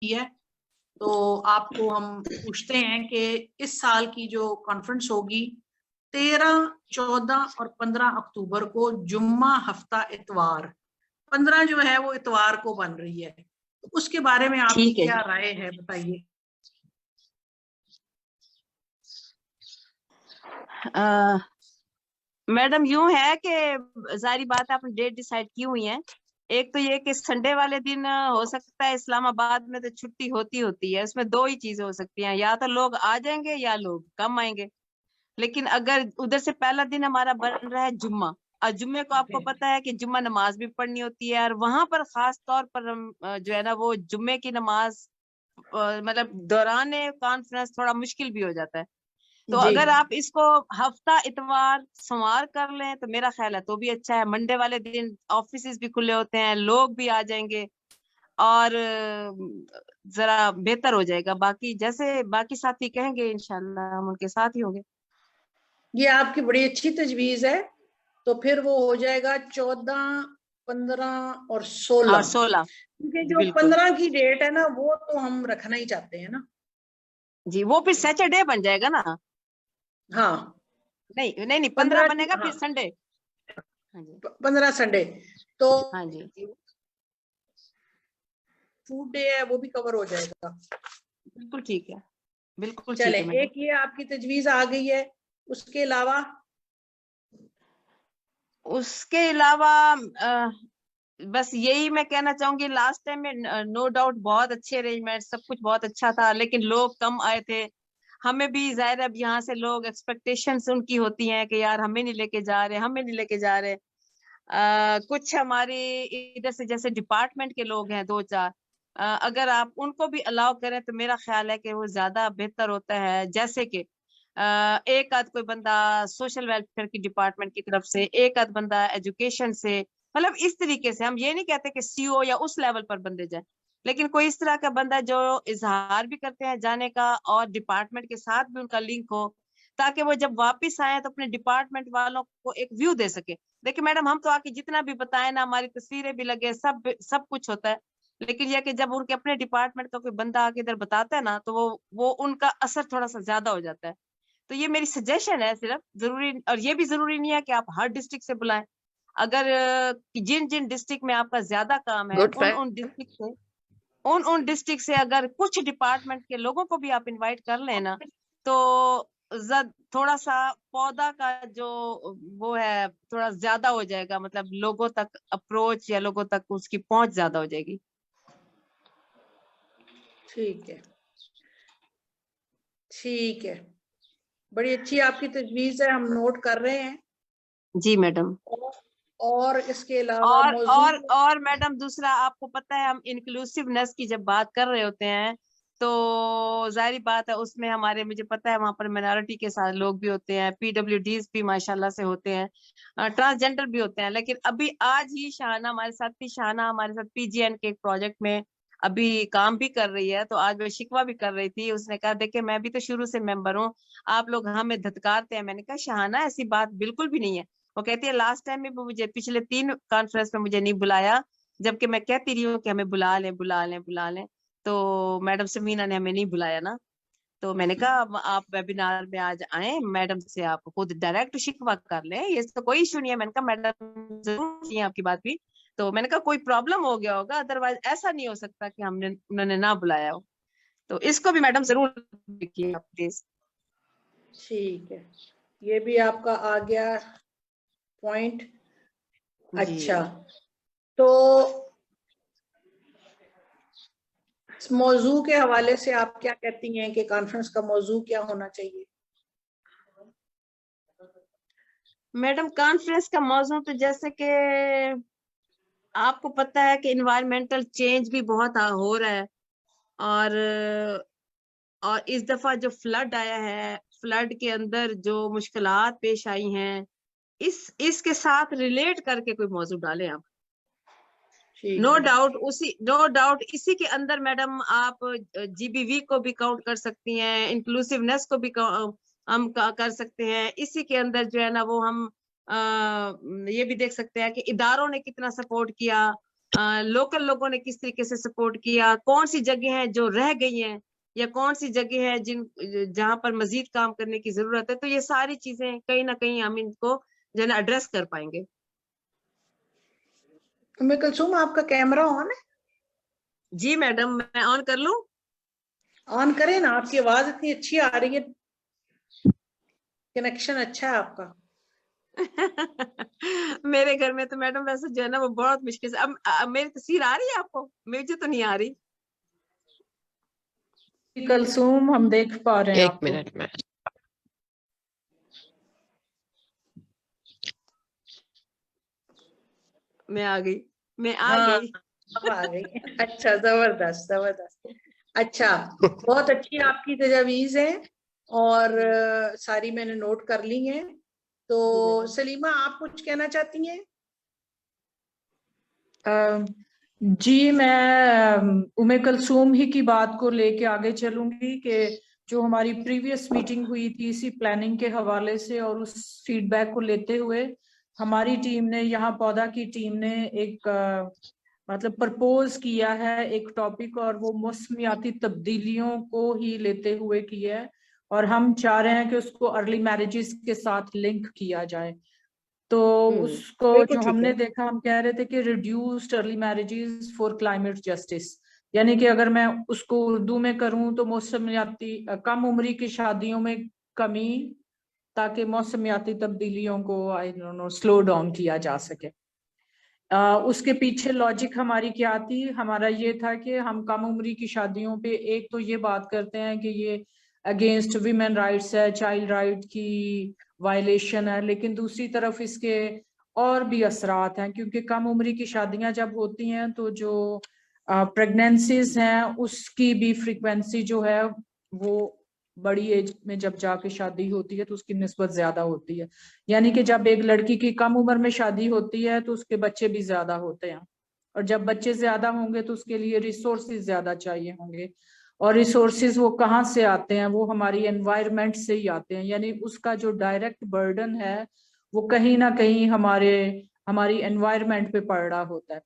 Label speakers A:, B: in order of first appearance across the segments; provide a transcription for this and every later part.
A: है, तो आपको हम पूछते हैं कि इस साल की जो कॉन्फ्रेंस होगी 13, 14 और 15 अक्टूबर को जुम्मा हफ्ता इतवार, 15 जो है वो इतवार को बन रही है, तो उसके बारे में आपकी क्या राय है, बताइए।
B: मैडम यूं है कि सारी बात आपने डेट डिसाइड की हुई है। एक तो ये कि संडे वाले दिन हो सकता है इस्लामाबाद में तो छुट्टी होती है, उसमें दो ही चीजें हो सकती हैं, या तो लोग आ जाएंगे या लोग कम आएंगे। लेकिन अगर उधर से पहला दिन हमारा बन रहा है जुम्मा, और जुम्मे को आपको पता है कि जुम्मा नमाज भी पढ़नी होती है, और वहां पर खास तौर पर हम जो है ना वो जुम्मे की नमाज मतलब दौरान कॉन्फ्रेंस थोड़ा मुश्किल भी हो जाता है। तो अगर आप इसको हफ्ता इतवार संवार कर लें तो मेरा ख्याल है तो भी अच्छा है। मंडे वाले दिन ऑफिस भी खुले होते हैं, लोग भी आ जाएंगे और जरा बेहतर हो जाएगा। बाकी जैसे बाकी साथी कहेंगे इंशाल्लाह हम उनके साथ ही होंगे।
A: ये आपकी बड़ी अच्छी तजवीज है। तो फिर वो हो जाएगा 14, 15 और 16,
B: 16
A: क्योंकि जो 15 की डेट है ना वो तो हम रखना ही चाहते हैं ना
B: जी। वो फिर सैटरडे बन जाएगा ना?
A: हाँ
B: नहीं नहीं नहीं 15 बनेगा फिर संडे।
A: हाँ जी 15 संडे, तो
B: हाँ जी
A: फूड डे है वो भी कवर हो जाएगा।
B: बिल्कुल ठीक है, बिल्कुल ठीक
A: चले,
B: है।
A: एक ये आपकी तजवीज आ गई है, उसके अलावा
B: बस यही मैं कहना चाहूंगी। लास्ट टाइम में नो डाउट बहुत अच्छे अरेंजमेंट, सब कुछ बहुत अच्छा था, लेकिन लोग कम आए थे। हमें भी जाहिर अब यहाँ से लोग एक्सपेक्टेशंस उनकी होती हैं कि यार हमें नहीं लेके जा रहे, हमें नहीं लेके जा रहे। कुछ हमारे इधर से जैसे डिपार्टमेंट के लोग हैं दो चार, अगर आप उनको भी अलाउ करें तो मेरा ख्याल है कि वो ज्यादा बेहतर होता है। जैसे कि एक आध कोई बंदा सोशल वेलफेयर की डिपार्टमेंट की तरफ से, एक आध बंदा एजुकेशन से, मतलब इस तरीके से। हम ये नहीं कहते कि सीओ या उस लेवल पर बंदे जाए, लेकिन कोई इस तरह का बंदा जो इजहार भी करते हैं जाने का और डिपार्टमेंट के साथ भी उनका लिंक हो, ताकि वो जब वापस आए तो अपने डिपार्टमेंट वालों को एक व्यू दे सके। देखिए मैडम, हम तो आके जितना भी बताए ना, हमारी तस्वीरें भी लगे, सब कुछ होता है, लेकिन यह कि जब उनके अपने डिपार्टमेंट का कोई बंदा आके इधर बताता है ना, तो वो उनका असर थोड़ा सा ज्यादा हो जाता है। तो ये मेरी सजेशन है सिर्फ, जरूरी और ये भी जरूरी नहीं है कि आप हर डिस्ट्रिक्ट से बुलाएं। अगर जिन जिन डिस्ट्रिक्ट में आपका ज्यादा काम है उन डिस्ट्रिक्ट से अगर कुछ डिपार्टमेंट के लोगों को भी आप इनवाइट कर लेना, तो थोड़ा सा पौधा का जो वो है थोड़ा ज्यादा हो जाएगा, मतलब लोगों तक अप्रोच या लोगों तक उसकी पहुंच ज्यादा हो जाएगी।
A: ठीक है, ठीक है, बड़ी अच्छी आपकी तजवीज है, हम नोट कर रहे हैं।
B: जी मैडम।
A: और इसके अलावा
B: और मैडम दूसरा, आपको पता है हम इंक्लूसिवनेस की जब बात कर रहे होते हैं तो जाहिर बात है उसमें हमारे, मुझे पता है वहां पर माइनॉरिटी के साथ लोग भी होते हैं, पीडब्ल्यूडीज भी माशाल्लाह से होते हैं, ट्रांसजेंडर भी होते हैं। लेकिन अभी आज ही शाहाना हमारे साथ थी, शाहाना हमारे साथ पीजीएन के एक प्रोजेक्ट में अभी काम भी कर रही है, तो आज वो शिकवा भी कर रही थी। उसने कहा देखिए मैं भी तो शुरू से मेंबर हूँ, आप लोग हमें धत्कारते हैं। मैंने कहा शाहाना ऐसी बात बिल्कुल भी नहीं है। वो कहती है लास्ट टाइम में मुझे पिछले 3 कॉन्फ्रेंस में मुझे नहीं बुलाया, जबकि मैं कहती रही हूँ कि हमें बुला लें बुला लें बुला लें, तो मैडम समीना ने हमें नहीं बुलाया ना। तो मैंने कहा आप वेबिनार में आज आए, मैडम से आप खुद डायरेक्ट शिकवा कर लें, ये तो कोई इशू नहीं है। मैंने कहा मैडम जरूर है आपकी बात भी, तो मैंने कहा कोई प्रॉब्लम हो गया होगा, अदरवाइज ऐसा नहीं हो सकता कि हमने उन्होंने ना बुलाया हो। तो इसको भी मैडम जरूर देखिए आप प्लीज।
A: ठीक है, ये भी आपका आ गया पॉइंट। अच्छा, तो इस मौजू के हवाले से आप क्या कहती हैं कि कॉन्फ्रेंस का मौजू क्या होना चाहिए?
B: मैडम कॉन्फ्रेंस का मौजू तो जैसे कि आपको पता है कि इन्वायरमेंटल चेंज भी बहुत हो रहा है, और इस दफा जो फ्लड आया है, फ्लड के अंदर जो मुश्किलात पेश आई हैं, इसके साथ रिलेट करके कोई मौजू डालें आप। नो डाउट इसी के अंदर मैडम आप जीबीवी को भी काउंट कर सकती हैं, इंक्लूसिवनेस को भी हम कर सकते हैं। इसी के अंदर जो है ना वो हम ये भी देख सकते हैं कि इदारों ने कितना सपोर्ट किया, लोकल लोगों ने किस तरीके से सपोर्ट किया, कौन सी जगह है जो रह गई हैं या कौन सी जगह है जहाँ पर मजीद काम करने की जरूरत है, तो ये सारी चीजें कहीं ना कहीं हम इनको जो है एड्रेस कर पाएंगे।
A: कुलसुम, आपका कैमरा ऑन है?
B: जी मैडम, मैं ऑन कर लूं?
A: ऑन करें ना, आपकी आवाज इतनी अच्छी आ रही है, कनेक्शन अच्छा है आपका।
B: मेरे घर में तो मैडम वैसे जो है ना वो बहुत मुश्किल से, अब मेरी तस्वीर आ रही है आपको? मुझे तो नहीं आ रही।
A: कुलसुम, हम देख पा रहे हैं
C: एक
A: आपको।
C: मिनट में।
B: मैं आ गई, मैं आ
A: हाँ,
B: गई।
A: अब आ गई। अच्छा, जबरदस्त जबरदस्त। अच्छा, बहुत अच्छी आपकी तजवीज है और सारी मैंने नोट कर ली हैं। तो सलीमा, आप कुछ कहना चाहती हैं? जी, मैं उम्मे कुलसूम ही की बात को लेके आगे चलूंगी कि जो हमारी प्रीवियस मीटिंग हुई थी इसी प्लानिंग के हवाले से, और उस फीडबैक को लेते हुए हमारी टीम ने, यहाँ पौधा की टीम ने एक मतलब प्रपोज किया है एक टॉपिक, और वो मौसमियाती तब्दीलियों को ही लेते हुए किया है, और हम चाह रहे हैं कि उसको अर्ली मैरिजेस के साथ लिंक किया जाए। तो उसको जो हमने देखा, हम कह रहे थे कि reduced early marriages for climate justice, यानी कि अगर मैं उसको उर्दू में करूं तो मौसमियाती कम उम्री की शादियों में कमी, ताकि मौसमियाती तब्दीलियों को I don't know slow down किया जा सके। उसके पीछे लॉजिक हमारी क्या थी? हमारा ये था कि हम कम उम्री की शादियों पे एक तो ये बात करते हैं कि ये अगेंस्ट विमेन राइट्स है, चाइल्ड राइट की वायलेशन है, लेकिन दूसरी तरफ इसके और भी असरात हैं, क्योंकि कम उम्री की शादियां जब होती हैं तो जो प्रेगनेंसीज हैं उसकी भी फ्रीक्वेंसी जो है वो बड़ी एज में जब जाके शादी होती है तो उसकी निस्बत ज्यादा होती है। यानी कि जब एक लड़की की कम उम्र में शादी होती है तो उसके बच्चे भी ज्यादा होते हैं, और जब बच्चे ज्यादा होंगे तो उसके लिए रिसोर्सेज ज्यादा चाहिए होंगे, और रिसोर्सेज वो कहाँ से आते हैं? वो हमारी एनवायरनमेंट से ही आते हैं, यानी उसका जो डायरेक्ट बर्डन है वो कहीं ना कहीं हमारी एनवायरनमेंट पे पड़ रहा होता है।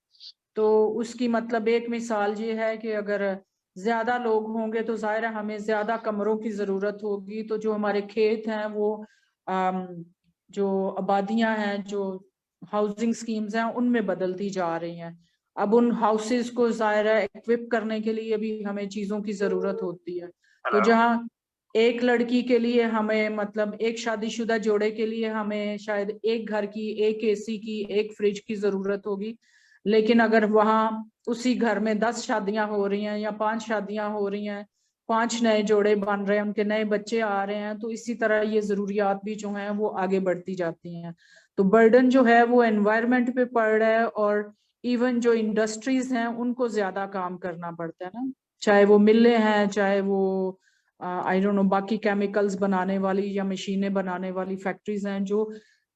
A: तो उसकी मतलब एक मिसाल ये है कि अगर ज्यादा लोग होंगे तो जाहिर है हमें ज्यादा कमरों की जरूरत होगी, तो जो हमारे खेत हैं वो जो आबादियां हैं, जो हाउसिंग स्कीम्स हैं उनमें बदलती जा रही हैं। अब उन हाउसेस को जाहिर है इक्विप करने के लिए भी हमें चीजों की जरूरत होती है। तो जहाँ एक लड़की के लिए हमें, मतलब एक शादीशुदा जोड़े के लिए हमें शायद एक घर की, एक एसी की, एक फ्रिज की जरूरत होगी, लेकिन अगर वहां उसी घर में 10 शादियां हो रही हैं या 5 शादियां हो रही हैं, 5 नए जोड़े बन रहे हैं, उनके नए बच्चे आ रहे हैं, तो इसी तरह ये जरूरियात भी जो हैं वो आगे बढ़ती जाती हैं। तो बर्डन जो है वो एनवायरनमेंट पे पड़ रहा है, और इवन जो इंडस्ट्रीज हैं उनको ज्यादा काम करना पड़ता है ना, चाहे वो मिलें हैं, चाहे वो आई डोंट नो बाकी केमिकल्स बनाने वाली या मशीनें बनाने वाली फैक्ट्रीज हैं, जो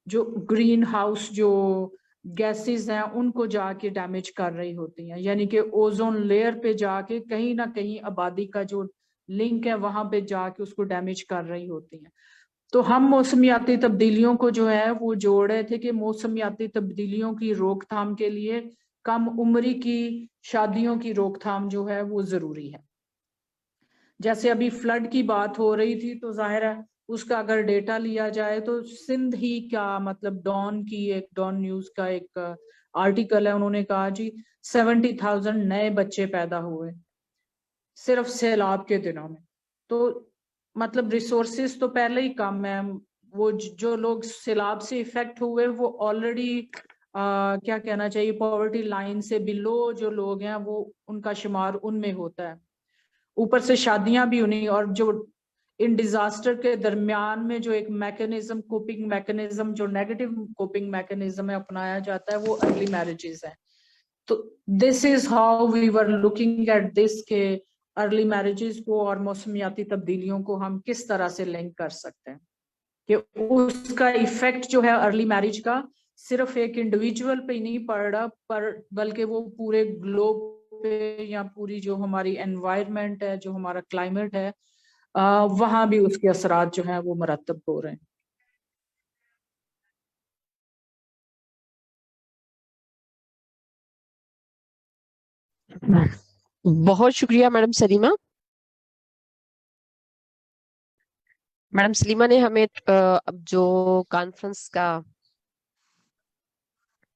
A: जो ग्रीन हाउस जो गैसेस हैं उनको जाके डैमेज कर रही होती हैं, यानी कि ओजोन लेयर पे जाके कहीं ना कहीं आबादी का जो लिंक है वहां पे जाके उसको डैमेज कर रही होती हैं। तो हम मौसमियाती तब्दीलियों को जो है वो जोड़ रहे थे कि मौसमियाती तब्दीलियों की रोकथाम के लिए कम उम्री की शादियों की रोकथाम जो है वो जरूरी है। जैसे अभी फ्लड की बात हो रही थी, तो जाहिर है उसका अगर डेटा लिया जाए तो सिंध ही क्या, मतलब डॉन न्यूज का एक आर्टिकल है, उन्होंने कहा जी 70,000 नए बच्चे पैदा हुए सिर्फ सैलाब के दिनों में। तो मतलब रिसोर्सेज तो पहले ही कम है, वो जो लोग सैलाब से इफेक्ट हुए वो ऑलरेडी क्या कहना चाहिए, पॉवर्टी लाइन से बिलो जो लोग हैं वो उनका शुमार उनमें होता है, ऊपर से शादियां भी उन्हीं, और जो इन डिजास्टर के दरमियान में जो एक मैकेनिज्म, कोपिंग मैकेनिज्म, जो नेगेटिव कोपिंग मैकेनिज्म है अपनाया जाता है वो अर्ली मैरिजेस है। तो this is how we were looking at this के अर्ली मैरिजेस को और मौसमियाती तब्दीलियों को हम किस तरह से लिंक कर सकते हैं, कि उसका इफेक्ट जो है अर्ली मैरिज का सिर्फ एक इंडिविजुअल पे ही नहीं पड़ रहा, पर बल्कि वो पूरे ग्लोब पे या पूरी जो हमारी एनवायरनमेंट है, जो हमारा क्लाइमेट है, वहां भी उसके असरात जो हैं वो मरतब हो रहे हैं।
C: بہت شکریہ میڈم سلیمہ. میڈم سلیمہ نے ہمیں اب جو کانفرنس کا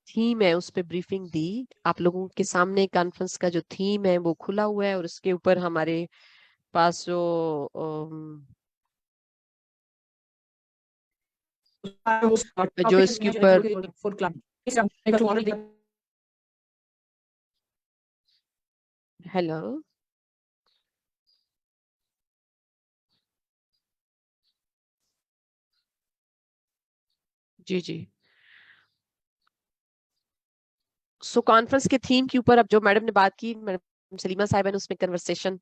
C: تھیم ہے اس پہ بریفنگ دی. آپ لوگوں کے سامنے کانفرنس کا جو تھیم ہے وہ کھلا ہوا ہے اور اس کے اوپر ہمارے پاس جو اس کے اوپر ہیلو جی سو کانفرنس کے تھیم کے اوپر اب جو میڈم نے بات کی میڈم سلیمہ صاحبہ نے اس میں کنورسیشن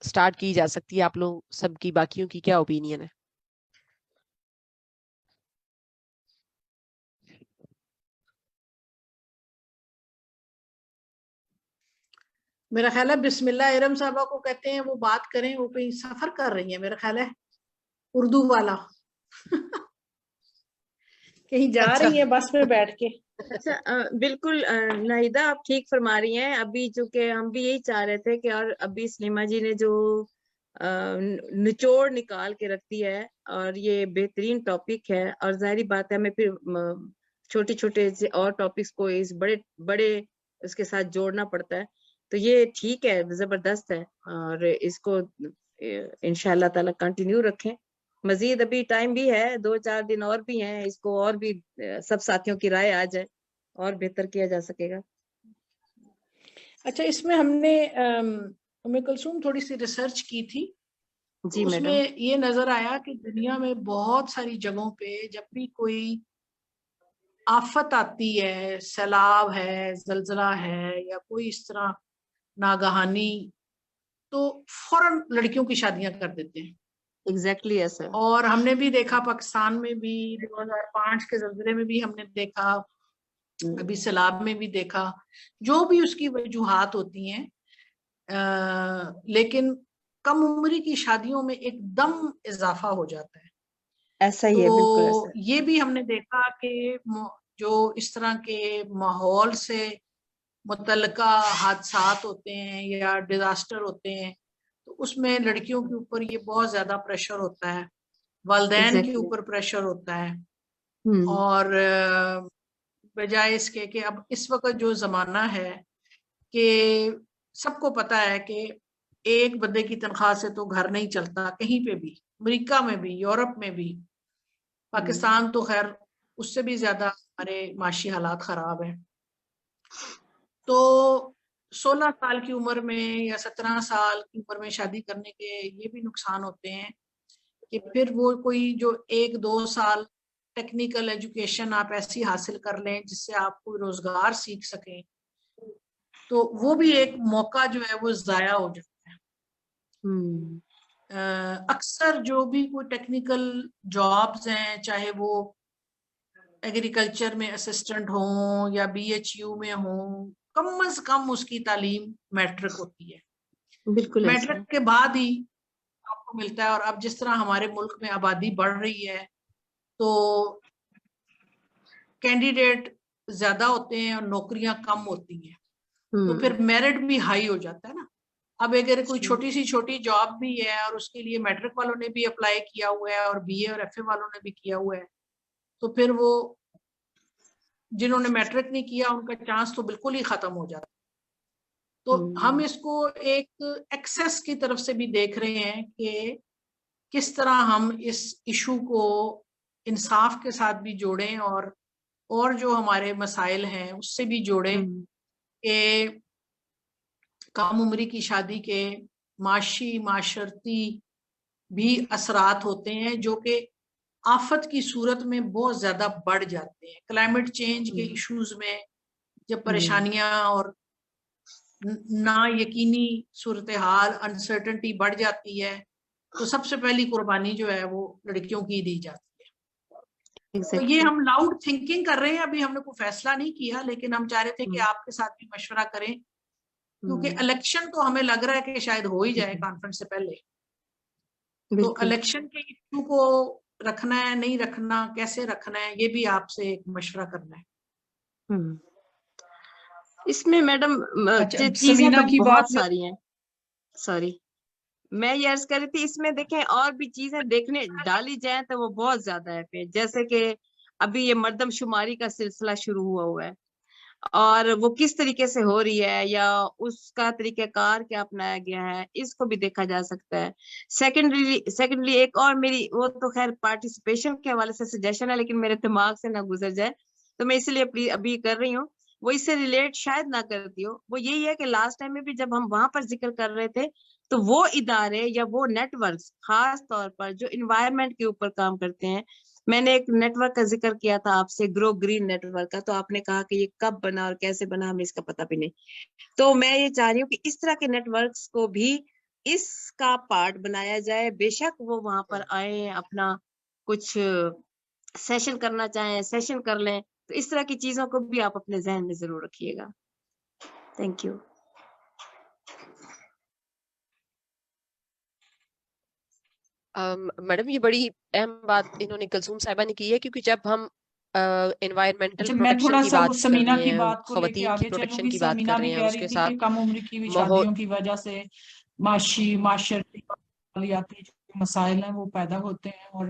C: سٹارٹ کی جا سکتی ہے. آپ لوگ سب کی باقیوں کی کیا اوپینین ہے؟
A: میرا خیال ہے بسم اللہ ارم صاحبہ کو کہتے ہیں وہ بات کریں, وہ کہیں سفر کر رہی ہیں میرا خیال ہے, اردو والا کہیں جا رہی ہیں بس میں بیٹھ کے.
B: اچھا بالکل ناہیدہ آپ ٹھیک فرما رہی ہیں. ابھی چونکہ ہم بھی یہی چاہ رہے تھے کہ اور ابھی سلیمہ جی نے جو نچوڑ نکال کے رکھتی ہے اور یہ بہترین ٹاپک ہے, اور ظاہری بات ہے ہمیں پھر چھوٹے چھوٹے اور ٹاپکس کو اس بڑے اس کے ساتھ جوڑنا پڑتا ہے. تو یہ ٹھیک ہے, زبردست ہے, اور اس کو انشاءاللہ تعالی کنٹینیو رکھیں. مزید ابھی ٹائم بھی ہے, 2-4 دن اور بھی ہیں, اس کو اور بھی سب ساتھیوں کی رائے آ جائے اور بہتر کیا جا سکے گا.
A: اچھا اس میں ہم نے کلثوم تھوڑی سی ریسرچ کی تھی.
B: جی
A: اس
B: میڈم.
A: میں یہ نظر آیا کہ دنیا میں بہت ساری جگہوں پہ جب بھی کوئی آفت آتی ہے, سیلاب ہے, زلزلہ ہے, یا کوئی اس طرح ناگہانی, تو فوراً لڑکیوں کی شادیاں کر دیتے ہیں.
B: ایگزیکٹلی ایسا.
A: اور ہم نے بھی دیکھا پاکستان میں بھی 2005 کے زلزلے میں بھی ہم نے دیکھا, ابھی سیلاب میں بھی دیکھا, جو بھی اس کی وجوہات ہوتی ہیں, لیکن کم عمری کی شادیوں میں ایک دم اضافہ ہو جاتا ہے.
B: ایسا ہی ہے, بالکل ایسا.
A: تو یہ بھی ہم نے دیکھا کہ جو اس طرح کے ماحول سے متعلقہ حادثات ہوتے ہیں یا ڈیزاسٹر ہوتے ہیں, تو اس میں لڑکیوں کے اوپر یہ بہت زیادہ پریشر ہوتا ہے, والدین کے اوپر پریشر ہوتا ہے. اور بجائے اس کے کہ اب اس وقت جو زمانہ ہے کہ سب کو پتا ہے کہ ایک بندے کی تنخواہ سے تو گھر نہیں چلتا کہیں پہ بھی, امریکہ میں بھی, یورپ میں بھی, پاکستان تو خیر اس سے بھی زیادہ ہمارے معاشی حالات خراب ہیں. تو 16 سال کی عمر میں یا 17 سال کی عمر میں شادی کرنے کے یہ بھی نقصان ہوتے ہیں کہ پھر وہ کوئی جو 1-2 سال ٹیکنیکل ایجوکیشن آپ ایسی حاصل کر لیں جس سے آپ کوئی روزگار سیکھ سکیں, تو وہ بھی ایک موقع جو ہے وہ ضائع ہو جاتا ہے. اکثر جو بھی کوئی ٹیکنیکل جابز ہیں, چاہے وہ ایگریکلچر میں اسسٹنٹ ہوں یا BHU میں ہوں, کم از کم اس کی تعلیم میٹرک ہوتی ہے.
B: بالکل
A: میٹرک کے بعد ہی آپ کو ملتا ہے. اور اب جس طرح ہمارے ملک میں آبادی بڑھ رہی ہے تو کینڈیڈیٹ زیادہ ہوتے ہیں اور نوکریاں کم ہوتی ہیں, تو پھر میرٹ بھی ہائی ہو جاتا ہے نا. اب اگر کوئی چھوٹی سی چھوٹی جاب بھی ہے اور اس کے لیے میٹرک والوں نے بھی اپلائی کیا ہوا ہے اور BA اور FA والوں نے بھی کیا ہوا ہے, تو پھر وہ جنہوں نے میٹرک نہیں کیا ان کا چانس تو بالکل ہی ختم ہو جاتا ہے. تو ہم اس کو ایک ایکسیس کی طرف سے بھی دیکھ رہے ہیں کہ کس طرح ہم اس ایشو کو انصاف کے ساتھ بھی جوڑیں اور جو ہمارے مسائل ہیں اس سے بھی جوڑیں کہ کم عمری کی شادی کے معاشی معاشرتی بھی اثرات ہوتے ہیں جو کہ آفت کی صورت میں بہت زیادہ بڑھ جاتے ہیں. کلائمیٹ چینج کے ایشوز میں جب پریشانیاں اور نا یقینی صورتحال انسرٹنٹی بڑھ جاتی ہے تو سب سے پہلی قربانی جو ہے وہ لڑکیوں کی دی جاتی ہے. تو یہ ہم لاؤڈ تھنکنگ کر رہے ہیں, ابھی ہم نے کوئی فیصلہ نہیں کیا, لیکن ہم چاہ رہے تھے کہ آپ کے ساتھ بھی مشورہ کریں, کیونکہ الیکشن تو ہمیں لگ رہا ہے کہ شاید ہو ہی جائے کانفرنس سے پہلے. تو الیکشن کے ایشو کو رکھنا ہے نہیں رکھنا, کیسے رکھنا ہے, یہ بھی آپ سے ایک مشورہ کرنا ہے.
B: اس میں میڈم
A: اچھا
B: چیزیں
A: سمینا
B: تو
A: کی
B: بہت
A: بات
B: ساری ہیں. سوری میں یہ عرض کر رہی تھی اس میں دیکھیں اور بھی چیزیں دیکھنے ڈالی جائیں تو وہ بہت زیادہ ہے. پھر جیسے کہ ابھی یہ مردم شماری کا سلسلہ شروع ہوا ہے اور وہ کس طریقے سے ہو رہی ہے یا اس کا طریقہ کار کیا اپنایا گیا ہے, اس کو بھی دیکھا جا سکتا ہے. سیکنڈلی ایک اور میری وہ تو خیر پارٹیسپیشن کے حوالے سے سجیشن ہے لیکن میرے دماغ سے نہ گزر جائے تو میں اس لیے ابھی کر رہی ہوں. وہ اس سے ریلیٹ شاید نہ کرتی ہو. وہ یہی ہے کہ لاسٹ ٹائم میں بھی جب ہم وہاں پر ذکر کر رہے تھے تو وہ ادارے یا وہ نیٹ ورکس خاص طور پر جو انوائرمنٹ کے اوپر کام کرتے ہیں, میں نے ایک نیٹ ورک کا ذکر کیا تھا آپ سے, گرو گرین نیٹ ورک کا, تو آپ نے کہا کہ یہ کب بنا اور کیسے بنا ہمیں اس کا پتہ بھی نہیں. تو میں یہ چاہ رہی ہوں کہ اس طرح کے نیٹ ورکس کو بھی اس کا پارٹ بنایا جائے. بے شک وہ وہاں پر آئیں, اپنا کچھ سیشن کرنا چاہیں سیشن کر لیں, تو اس طرح کی چیزوں کو بھی آپ اپنے ذہن میں ضرور رکھیے گا. Thank you.
C: میڈم یہ بڑی اہم بات انہوں نے کلثوم صاحبہ نے کی ہے, کیونکہ جب ہم انوائرمنٹل
A: اچھا میں
C: پروٹیکشن
A: تھوڑا
C: کی
A: سا وہ
C: بات کر
A: سمینا
C: رہے
A: کی
C: ہیں,
A: بات کو لے کے
C: خواتین کی
A: آگے چلوں
C: پروٹیکشن
A: گی.
C: کی بات
A: سمینا
C: کر
A: بھی
C: رہے ہیں,
A: کہہ
C: اس
A: رہی
C: کے
A: تھی
C: ساتھ
A: کہ کم عمری کی بھی
C: ماحول
A: شادیوں کی وجہ سے معاشی ماحولیاتی جو مسائل ہیں وہ پیدا ہوتے ہیں. اور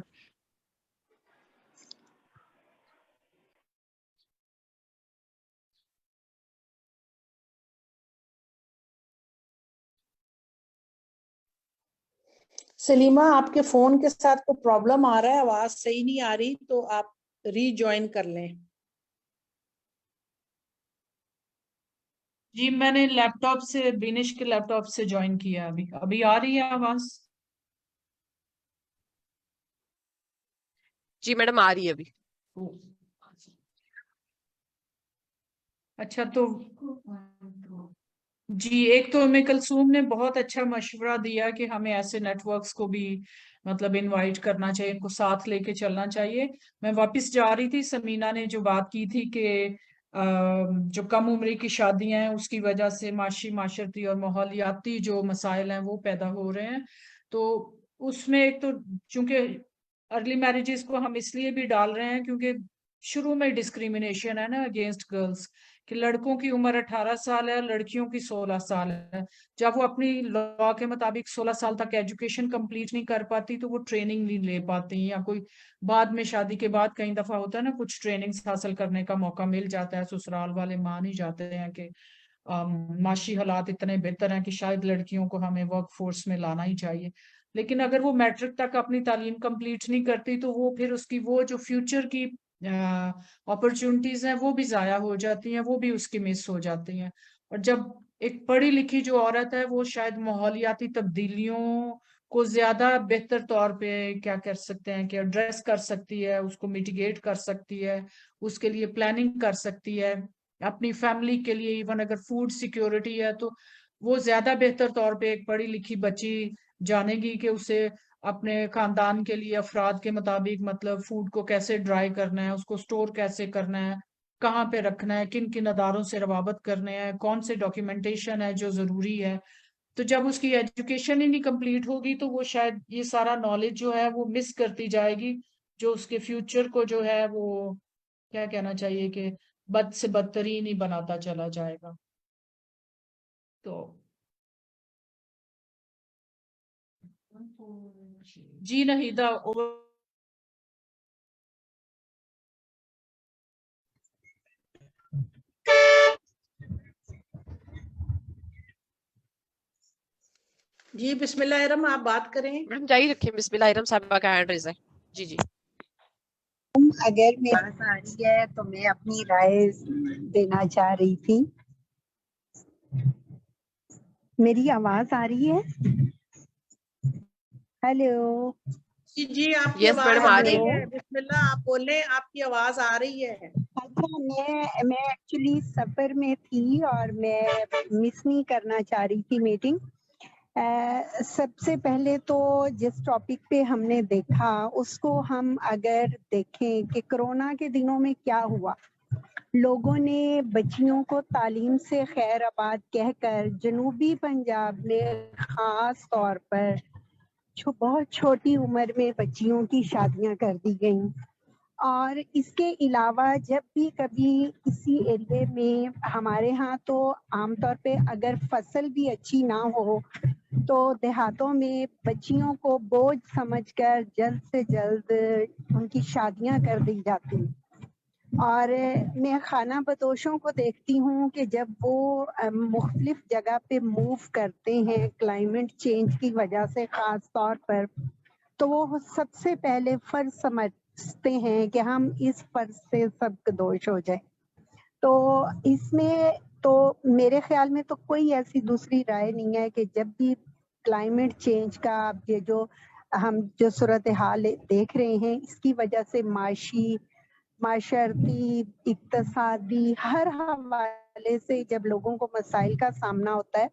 A: سلیمہ آپ کے فون کے ساتھ کوئی پرابلم آ رہا ہے, آواز صحیح نہیں آ رہی, تو آپ ری جوائن کر لیں. جی میں نے لیپ ٹاپ سے, بینش کے لیپ ٹاپ سے جوائن کیا. ابھی آ رہی ہے آواز؟
C: جی میڈم آ رہی ہے ابھی.
A: اچھا تو جی ایک تو ہمیں کلثوم نے بہت اچھا مشورہ دیا کہ ہمیں ایسے نیٹ ورکس کو بھی مطلب انوائٹ کرنا چاہیے, ان کو ساتھ لے کے چلنا چاہیے. میں واپس جا رہی تھی, سمینا نے جو بات کی تھی کہ جو کم عمری کی شادیاں ہیں اس کی وجہ سے معاشی معاشرتی اور ماحولیاتی جو مسائل ہیں وہ پیدا ہو رہے ہیں. تو اس میں ایک تو چونکہ ارلی میرجز کو ہم اس لیے بھی ڈال رہے ہیں کیونکہ شروع میں ڈسکریمنیشن ہے نا اگینسٹ گرلز, کہ لڑکوں کی عمر 18 سال ہے, لڑکیوں کی 16 سال ہے. جب وہ اپنی لا کے مطابق 16 سال تک ایجوکیشن کمپلیٹ نہیں کر پاتی تو وہ ٹریننگ نہیں لے پاتی, یا کوئی بعد میں شادی کے بعد کئی دفعہ ہوتا ہے نا کچھ ٹریننگ حاصل کرنے کا موقع مل جاتا ہے, سسرال والے مان ہی جاتے ہیں کہ معاشی حالات اتنے بہتر ہیں کہ شاید لڑکیوں کو ہمیں ورک فورس میں لانا ہی چاہیے. لیکن اگر وہ میٹرک تک اپنی تعلیم کمپلیٹ نہیں کرتی تو وہ پھر اس کی وہ جو فیوچر کی اپرچونٹیز ہیں وہ بھی ضائع ہو جاتی ہیں, وہ بھی اس کی مس ہو جاتی ہیں. اور جب ایک پڑھی لکھی جو عورت ہے وہ شاید ماحولیاتی تبدیلیوں کو زیادہ بہتر طور پہ کیا کر سکتے ہیں کہ ایڈریس کر سکتی ہے, اس کو میٹیگیٹ کر سکتی ہے, اس کے لیے پلاننگ کر سکتی ہے اپنی فیملی کے لیے. ایون اگر فوڈ سیکیورٹی ہے تو وہ زیادہ بہتر طور پہ ایک پڑھی لکھی بچی جانے گی کہ اسے اپنے خاندان کے لیے افراد کے مطابق مطلب فوڈ کو کیسے ڈرائی کرنا ہے, اس کو سٹور کیسے کرنا ہے, کہاں پہ رکھنا ہے, کن کن اداروں سے روابط کرنے ہیں, کون سے ڈاکیومنٹیشن ہے جو ضروری ہے. تو جب اس کی ایجوکیشن ہی نہیں کمپلیٹ ہوگی تو وہ شاید یہ سارا نالج جو ہے وہ مس کرتی جائے گی, جو اس کے فیوچر کو جو ہے وہ کیا کہنا چاہیے کہ بد سے بدترین ہی بناتا چلا جائے گا. تو جی نہیدہ جی بسم اللہ ارم آپ بات کریں.
C: میڈم جاری رکھیں, بسم اللہ ارم صاحبہ کا ہینڈ ریز ہے. جی جی
D: اگر میری آواز آ رہی ہے تو میں اپنی رائے دینا چاہ رہی تھی. میری آواز آ رہی ہے؟ ہیلو
A: جی آپ کی
C: یس
A: آواز
C: میڈم
A: آ
C: آ رہی
A: رہی
C: ہے.
A: ہے, بسم اللہ آپ بولیں, آپ کی آواز آ رہی ہے.
D: اچھا میں ایکچولی سفر میں تھی اور میں مس نہیں کرنا چاہ رہی تھی میٹنگ. سب سے پہلے تو جس ٹاپک پہ ہم نے دیکھا اس کو ہم اگر دیکھیں کہ کرونا کے دنوں میں کیا ہوا, لوگوں نے بچیوں کو تعلیم سے خیر آباد کہہ کر جنوبی پنجاب میں خاص طور پر بہت چھوٹی عمر میں بچیوں کی شادیاں کر دی گئیں. اور اس کے علاوہ جب بھی کبھی کسی ایریے میں ہمارے ہاں تو عام طور پہ اگر فصل بھی اچھی نہ ہو تو دیہاتوں میں بچیوں کو بوجھ سمجھ کر جلد سے جلد ان کی شادیاں کر دی جاتی ہیں. اور میں خانہ بدوشوں کو دیکھتی ہوں کہ جب وہ مختلف جگہ پہ موو کرتے ہیں کلائمیٹ چینج کی وجہ سے خاص طور پر, تو وہ سب سے پہلے فرض سمجھتے ہیں کہ ہم اس فرض سے سب دوش ہو جائیں. تو اس میں تو میرے خیال میں تو کوئی ایسی دوسری رائے نہیں ہے کہ جب بھی کلائمیٹ چینج کا یہ جو ہم جو صورتحال دیکھ رہے ہیں اس کی وجہ سے معاشرتی اقتصادی ہر حوالے سے جب لوگوں کو مسائل کا سامنا ہوتا ہے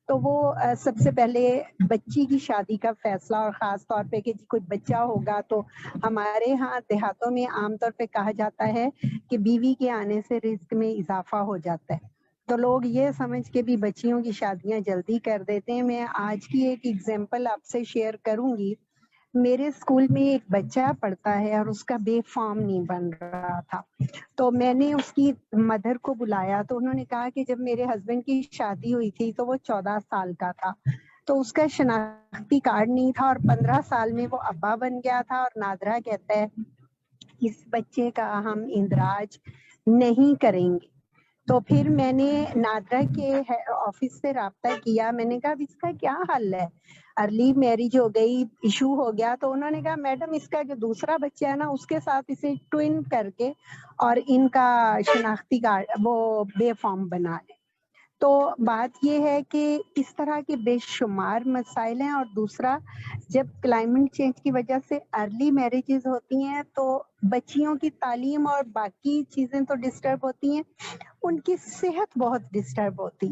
D: تو وہ سب سے پہلے بچی کی شادی کا فیصلہ, اور خاص طور پہ کہ کوئی بچہ ہوگا تو ہمارے ہاں دیہاتوں میں عام طور پہ کہا جاتا ہے کہ بیوی کے آنے سے رزق میں اضافہ ہو جاتا ہے, تو لوگ یہ سمجھ کے بھی بچیوں کی شادیاں جلدی کر دیتے ہیں. میں آج کی ایک ایگزامپل آپ سے شیئر کروں گی. میرے اسکول میں ایک بچہ پڑھتا ہے اور اس کا بے فارم نہیں بن رہا تھا, تو میں نے اس کی مدر کو بلایا تو انہوں نے کہا کہ جب میرے ہسبینڈ کی شادی ہوئی تھی تو وہ 14 سال کا تھا, تو اس کا شناختی کارڈ نہیں تھا, اور 15 سال میں وہ ابا بن گیا تھا. اور نادرا کہتا ہے اس بچے کا ہم اندراج نہیں کریں گے. تو پھر میں نے نادرا کے آفس سے رابطہ کیا, میں نے کہا اس کا کیا حل ہے, ارلی میرج ہو گئی, ایشو ہو گیا. تو انہوں نے کہا میڈم اس کا جو دوسرا بچہ ہے نا اس کے ساتھ اسے ٹوین کر کے اور ان کا شناختی کارڈ وہ بے فارم بنا لیں. تو بات یہ ہے کہ اس طرح کے بے شمار مسائل ہیں. اور دوسرا جب کلائمیٹ چینج کی وجہ سے ارلی میرجز ہوتی ہیں تو بچیوں کی تعلیم اور باقی چیزیں تو ڈسٹرب ہوتی ہیں, ان کی صحت بہت ڈسٹرب ہوتی,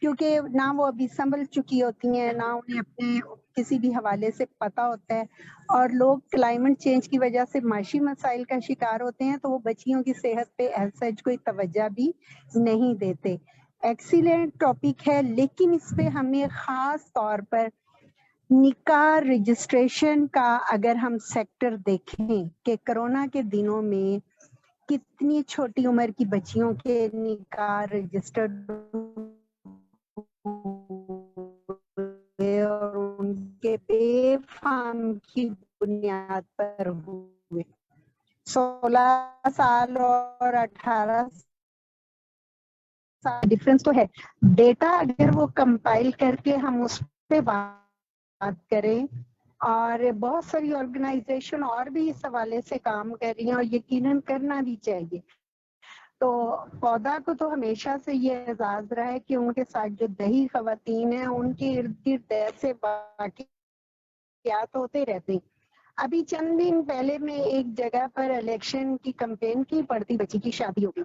D: کیونکہ نہ وہ ابھی سنبھل چکی ہوتی ہیں, نہ انہیں اپنے کسی بھی حوالے سے پتا ہوتا ہے. اور لوگ کلائمیٹ چینج کی وجہ سے معاشی مسائل کا شکار ہوتے ہیں تو وہ بچیوں کی صحت پہ ایز سچ کوئی توجہ بھی نہیں دیتے. ایکسیلنٹ ٹاپک ہے, لیکن اس پہ ہمیں خاص طور پر نکاح رجسٹریشن کا اگر ہم سیکٹر دیکھیں کہ کرونا کے دنوں میں کتنی چھوٹی عمر کی بچیوں کے نکاح رجسٹرڈ اور ان کے بے فارم کی بنیاد پر ہوئے. 16 سال اور 18 ڈفرنس تو ہے. ڈیٹا اگر وہ کمپائل کر کے ہم اس پہ بات کریں, اور بہت ساری آرگنائزیشن اور بھی اس حوالے سے کام کر رہی ہیں اور یقیناً کرنا بھی چاہیے. تو پودا کو تو ہمیشہ سے یہ اعزاز رہا ہے کہ ان کے ساتھ جو دیہی خواتین ہیں ان کے ارد گرد ایسے واقعات ہوتے رہتے ہیں. ابھی چند دن پہلے میں ایک جگہ پر الیکشن کی کمپین کی, پڑتی بچی کی شادی ہو گئی.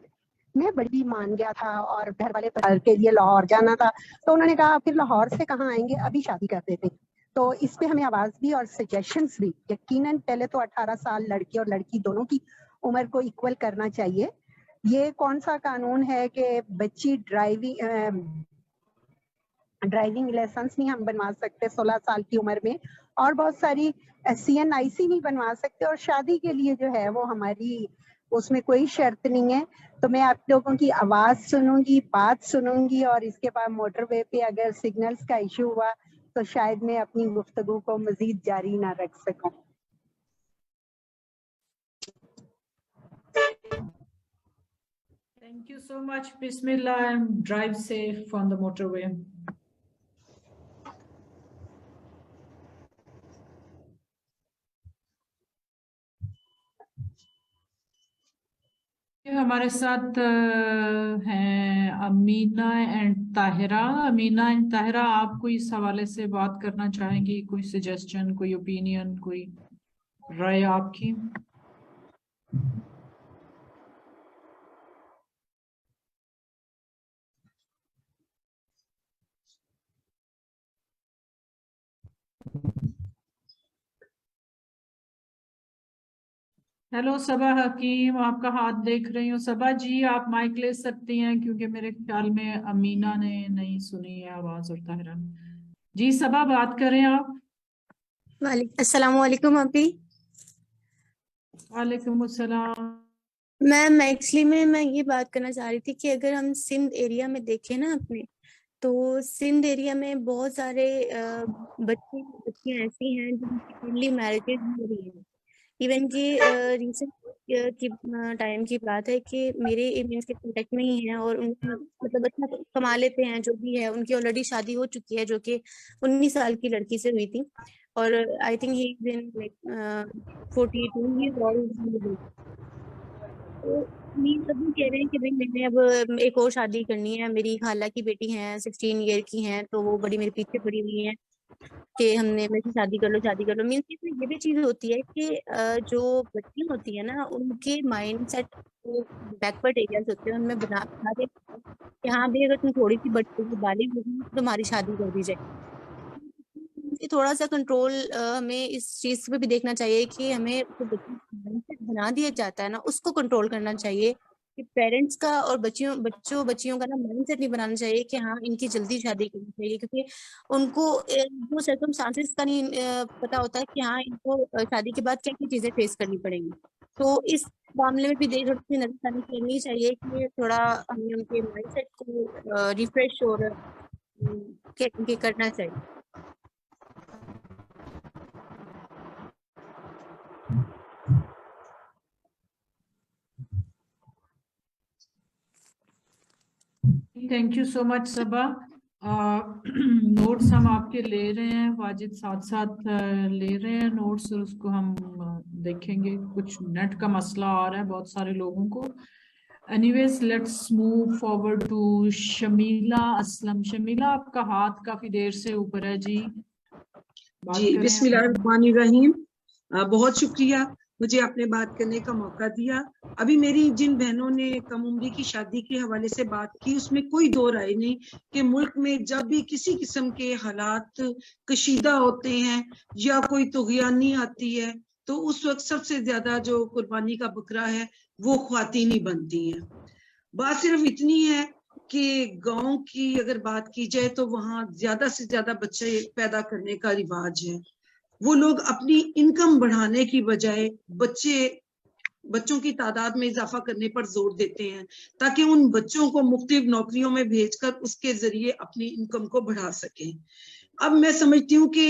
D: میں بڑی مان گیا تھا اور گھر والے کے لیے لاہور جانا تھا, تو انہوں نے کہا پھر لاہور سے کہاں آئیں گے, ابھی شادی کر دیتے. تو اس پہ ہمیں آواز بھی اور سجیشنز بھی, یقیناً پہلے تو 18 سال لڑکی اور لڑکی دونوں کی عمر کو ایکول کرنا چاہیے. یہ کون سا قانون ہے کہ بچی ڈرائیونگ لائسنس نہیں ہم بنوا سکتے 16 سال کی عمر میں, اور بہت ساری CNIC نہیں بنوا سکتے, اور شادی کے لیے جو ہے وہ ہماری اس میں کوئی شرط نہیں ہے. تو میں آپ لوگوں کی آواز سنوں گی, بات سنوں گی, اور اس کے بعد موٹر وے پہ اگر سگنلز کا ایشو ہوا تو شاید میں اپنی گفتگو کو مزید جاری نہ رکھ سکوں.
A: Thank you so much. Bismillah, and drive safe on the motorway. ہمارے ساتھ ہیں امینا اینڈ طاہرہ. امینا اینڈ طاہرہ, آپ کوئی اس حوالے سے بات کرنا چاہیں گی, کوئی سجیسشن, کوئی اوپینین, کوئی رائے آپ کی؟ ہیلو صبا حکیم, آپ کا ہاتھ دیکھ رہی ہوں. صبا جی آپ مائک لے سکتی ہیں, کیونکہ میرے خیال میں امینا نے نہیں سنی ہے آواز اور طاہرہ. جی صبا بات کریں آپ.
E: السلام علیکم. ابھی
A: वालेकुम अस्सलाम।
E: मैम एक्चुअली मैं ये बात करना चाह रही थी कि अगर हम सिंध एरिया में देखें ना अपने, तो सिंध एरिया में बहुत सारे बच्चे बच्चियां ऐसी हैं जिनकी अर्ली मैरिजेज हो रही है। इवन कि रिसेंट की टाइम की बात है कि मेरे मीन्स के कॉन्टेक्ट में ही हैं और उनका मतलब अच्छा कमा लेते हैं, जो भी है उनकी ऑलरेडी शादी हो चुकी है, जो कि 19 साल की लड़की से हुई थी। और I think he is in like 42 years old। तो ये सभी कह रहे हैं कि भाई मैंने अब एक और शादी करनी है, मेरी खाला की बेटी है 16 ईयर की हैं, तो वो बड़ी मेरे पीछे पड़ी हुई है कि हमने मेरे से शादी कर लो शादी कर लो। मीन्स ये भी चीज होती है कि जो बच्ची होती है ना, उनके माइंड सेट बैकवर्ड एरियाज होते हैं, उनमें बना देते हैं कि हाँ भाई अगर तुम थोड़ी सी बच्ची की बालिग होगी तो तुम्हारी शादी कर दी जाए। थोड़ा सा कंट्रोल हमें इस चीज पे भी देखना चाहिए कि हमें जो बच्चों का माइंडसेट बना दिया जाता है ना, उसको कंट्रोल करना चाहिए कि पेरेंट्स का और बच्चियों का ना माइंडसेट नहीं बनाना चाहिए कि हाँ इनकी जल्दी शादी करनी चाहिए, क्योंकि उनको वो सर्कमस्टांसेस का नहीं पता होता है कि हाँ इनको शादी के बाद क्या क्या चीजें फेस करनी पड़ेंगी। तो इस मामले में भी थोड़ी सी नजरसानी करनी चाहिए कि थोड़ा हमें उनके माइंडसेट को रिफ्रेश और करना चाहिए।
A: Thank you so much Saba. Notes हम आपके ले रहे हैं, वाजिद साथ साथ ले रहे हैं नोट्स, और उसको हम देखेंगे। कुछ नेट का मसला आ रहा है बहुत सारे लोगों को। Anyways let's move forward to Shamila Aslam. Shamila, आपका हाथ काफी देर से ऊपर है जी, बात
F: जी।
A: करें।
F: बिस्मिल्लाहिर्रहमानिर्रहीम। बहुत शुक्रिया मुझे आपने बात करने का मौका दिया। अभी मेरी जिन बहनों ने कम उम्री की शादी के हवाले से बात की, उसमें कोई दो राय नहीं कि मुल्क में जब भी किसी किस्म के हालात कशीदा होते हैं या कोई तुग़यानी आती है, तो उस वक्त सबसे ज्यादा जो कुर्बानी का बकरा है वो ख्वातीन ही बनती हैं। बात सिर्फ इतनी है कि गांव की अगर बात की जाए तो वहाँ ज्यादा से ज्यादा बच्चे पैदा करने का रिवाज है। वो लोग अपनी इनकम बढ़ाने की बजाय बच्चों की तादाद में इजाफा करने पर जोर देते हैं, ताकि उन बच्चों को मुख्तलिफ नौकरियों में भेजकर उसके जरिए अपनी इनकम को बढ़ा सकें। अब मैं समझती हूँ कि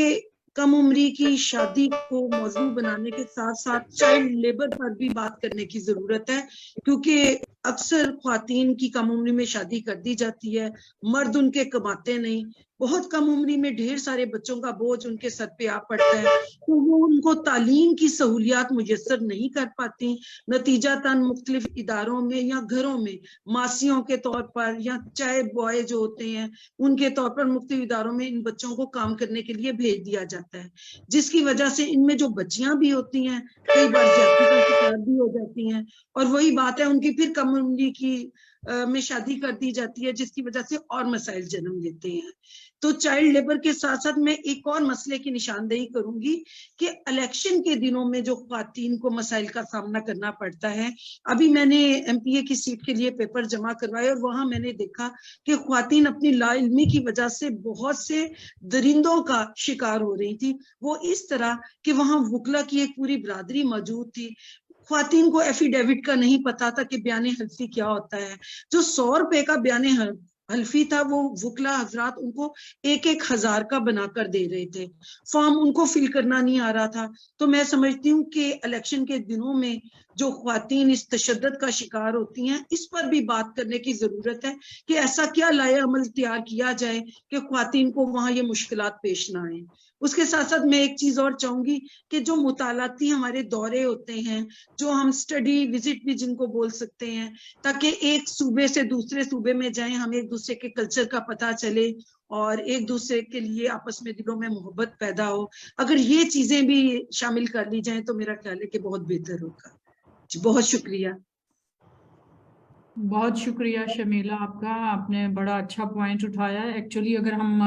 F: कम उम्री की शादी को मौजूद बनाने के साथ साथ चाइल्ड लेबर पर भी बात करने की जरूरत है, क्योंकि अक्सर ख्वातीन की कम उम्री में शादी कर दी जाती है, मर्द उनके कमाते नहीं, बहुत कम उम्री में ढेर सारे बच्चों का बोझ उनके सर पे आ पड़ता है, तो वो उनको तालीम की सहूलियात मुयस्सर नहीं कर पाती। नतीजातन मुख्तलिफ इदारों में या घरों में मासियों के तौर पर या चाय बॉय जो होते हैं उनके तौर पर मुख्तलिफ इदारों में इन बच्चों को काम करने के लिए भेज दिया जाता है, जिसकी वजह से इनमें जो बच्चियां भी होती हैं कई बार जाति का शिकार भी हो जाती हैं, और वही बात है उनकी फिर कम उम्री की में शादी कर दी जाती है, जिसकी वजह से और मसाइल जन्म लेते हैं। तो चाइल्ड लेबर के साथ साथ मैं एक और मसले की निशानदेही करूंगी कि इलेक्शन के दिनों में जो ख्वातीन को मसाइल का सामना करना पड़ता है। अभी मैंने MPA की सीट के लिए पेपर जमा करवाए और वहां मैंने देखा कि ख्वातीन अपनी लाइल्मी की वजह से बहुत से दरिंदों का शिकार हो रही थी। वो इस तरह कि वहां वकला की एक पूरी बरादरी मौजूद थी, ख्वातीन को एफिडेविट का नहीं पता था कि बयाने हल्फी क्या होता है। जो 100 रुपए का बयाने हल्फी था वो वकला हजरात उनको 1,000 का बनाकर दे रहे थे, फॉर्म उनको फिल करना नहीं आ रहा था। तो मैं समझती हूँ कि इलेक्शन के दिनों में जो ख्वातीन इस तशद्दुद का शिकार होती हैं, इस पर भी बात करने की जरूरत है कि ऐसा क्या लाए अमल तैयार किया जाए कि ख्वातीन को वहां ये मुश्किलात पेश ना आए। उसके साथ साथ मैं एक चीज और चाहूंगी कि जो मुतालाती हमारे दौरे होते हैं, जो हम स्टडी विजिट भी जिनको बोल सकते हैं, ताकि एक सूबे से दूसरे सूबे में जाएं, हमें एक दूसरे के कल्चर का पता चले और एक दूसरे के लिए आपस में दिलों में मोहब्बत पैदा हो, अगर ये चीजें भी शामिल कर ली जाएं तो मेरा ख्याल है कि बहुत बेहतर होगा। बहुत शुक्रिया।
A: बहुत शुक्रिया शमीला आपका, आपने बड़ा अच्छा पॉइंट उठाया है। एक्चुअली अगर हम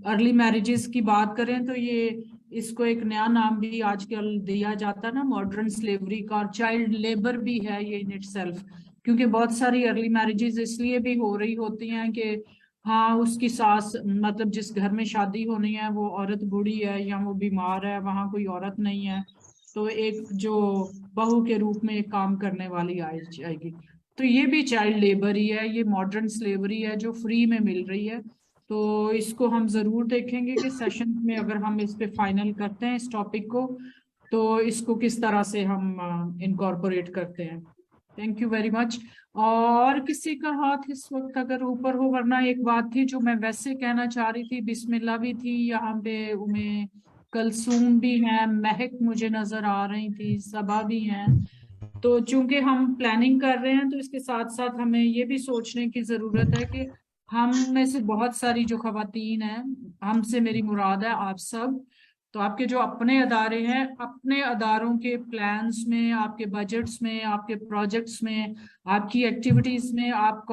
A: अर्ली मैरिजेस की बात करें तो ये इसको एक नया नाम भी आजकल दिया जाता है ना, मॉडर्न स्लेवरी का, और चाइल्ड लेबर भी है ये इन इटसेल्फ, क्योंकि बहुत सारी अर्ली मैरिजेस इसलिए भी हो रही होती हैं कि हाँ उसकी सास, मतलब जिस घर में शादी होनी है वो औरत बूढ़ी है या वो बीमार है, वहाँ कोई औरत नहीं है, तो एक जो बहू के रूप में एक काम करने वाली आएगी। तो ये भी चाइल्ड लेबर ही है, ये मॉडर्न स्लेवरी है जो फ्री में मिल रही है। तो इसको हम जरूर देखेंगे कि सेशन में अगर हम इस पे फाइनल करते हैं इस टॉपिक को, तो इसको किस तरह से हम इनकॉर्पोरेट करते हैं। Thank you very much. और किसी का हाथ इस वक्त अगर ऊपर हो, वरना एक बात थी जो मैं वैसे कहना चाह रही थी, बिस्मिल्लाह भी थी यहाँ पे, उमे कलसूम भी है, महक मुझे नजर आ रही थी, सबा भी हैं। तो चूंकि हम प्लानिंग कर रहे हैं तो इसके साथ साथ हमें ये भी सोचने की जरूरत है कि हम में से बहुत सारी जो खवातीन हैं, हमसे मेरी मुराद है आप सब, तो आपके जो अपने अदारे हैं, अपने अदारों के प्लान्स में, आपके बजट्स में, आपके प्रोजेक्ट्स में, आपकी एक्टिविटीज में आप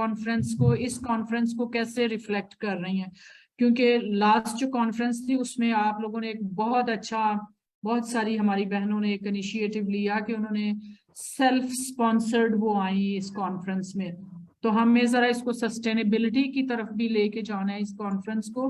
A: इस कॉन्फ्रेंस को कैसे रिफ्लेक्ट कर रही हैं। क्योंकि लास्ट जो कॉन्फ्रेंस थी उसमें आप लोगों ने एक बहुत सारी हमारी बहनों ने एक इनिशिएटिव लिया कि उन्होंने सेल्फ स्पॉन्सर्ड वो आई इस कॉन्फ्रेंस में। तो हमें जरा इसको सस्टेनेबिलिटी की तरफ भी लेके जाना है इस कॉन्फ्रेंस को।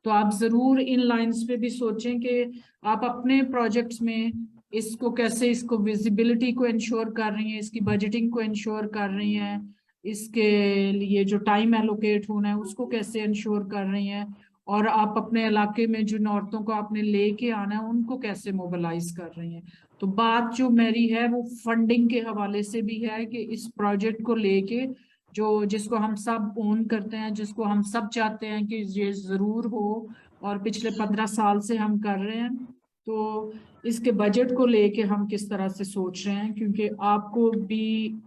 A: तो आप जरूर इन लाइंस पे भी सोचें कि आप अपने प्रोजेक्ट्स में इसको विजिबिलिटी को इंश्योर कर रही हैं, इसकी बजटिंग को इंश्योर कर रही हैं, इसके लिए जो टाइम एलोकेट होना है उसको कैसे इंश्योर कर रही हैं, और आप अपने इलाके में जिन औरतों को आपने लेके आना है उनको कैसे मोबिलाइज कर रही हैं। तो बात जो मेरी है वो फंडिंग के हवाले से भी है कि इस प्रोजेक्ट को लेके जिसको हम सब ओन करते हैं, जिसको हम सब चाहते हैं कि ये जरूर हो, और पिछले 15 साल से हम कर रहे हैं, तो इसके बजट को लेके हम किस तरह से सोच रहे हैं। क्योंकि आपको भी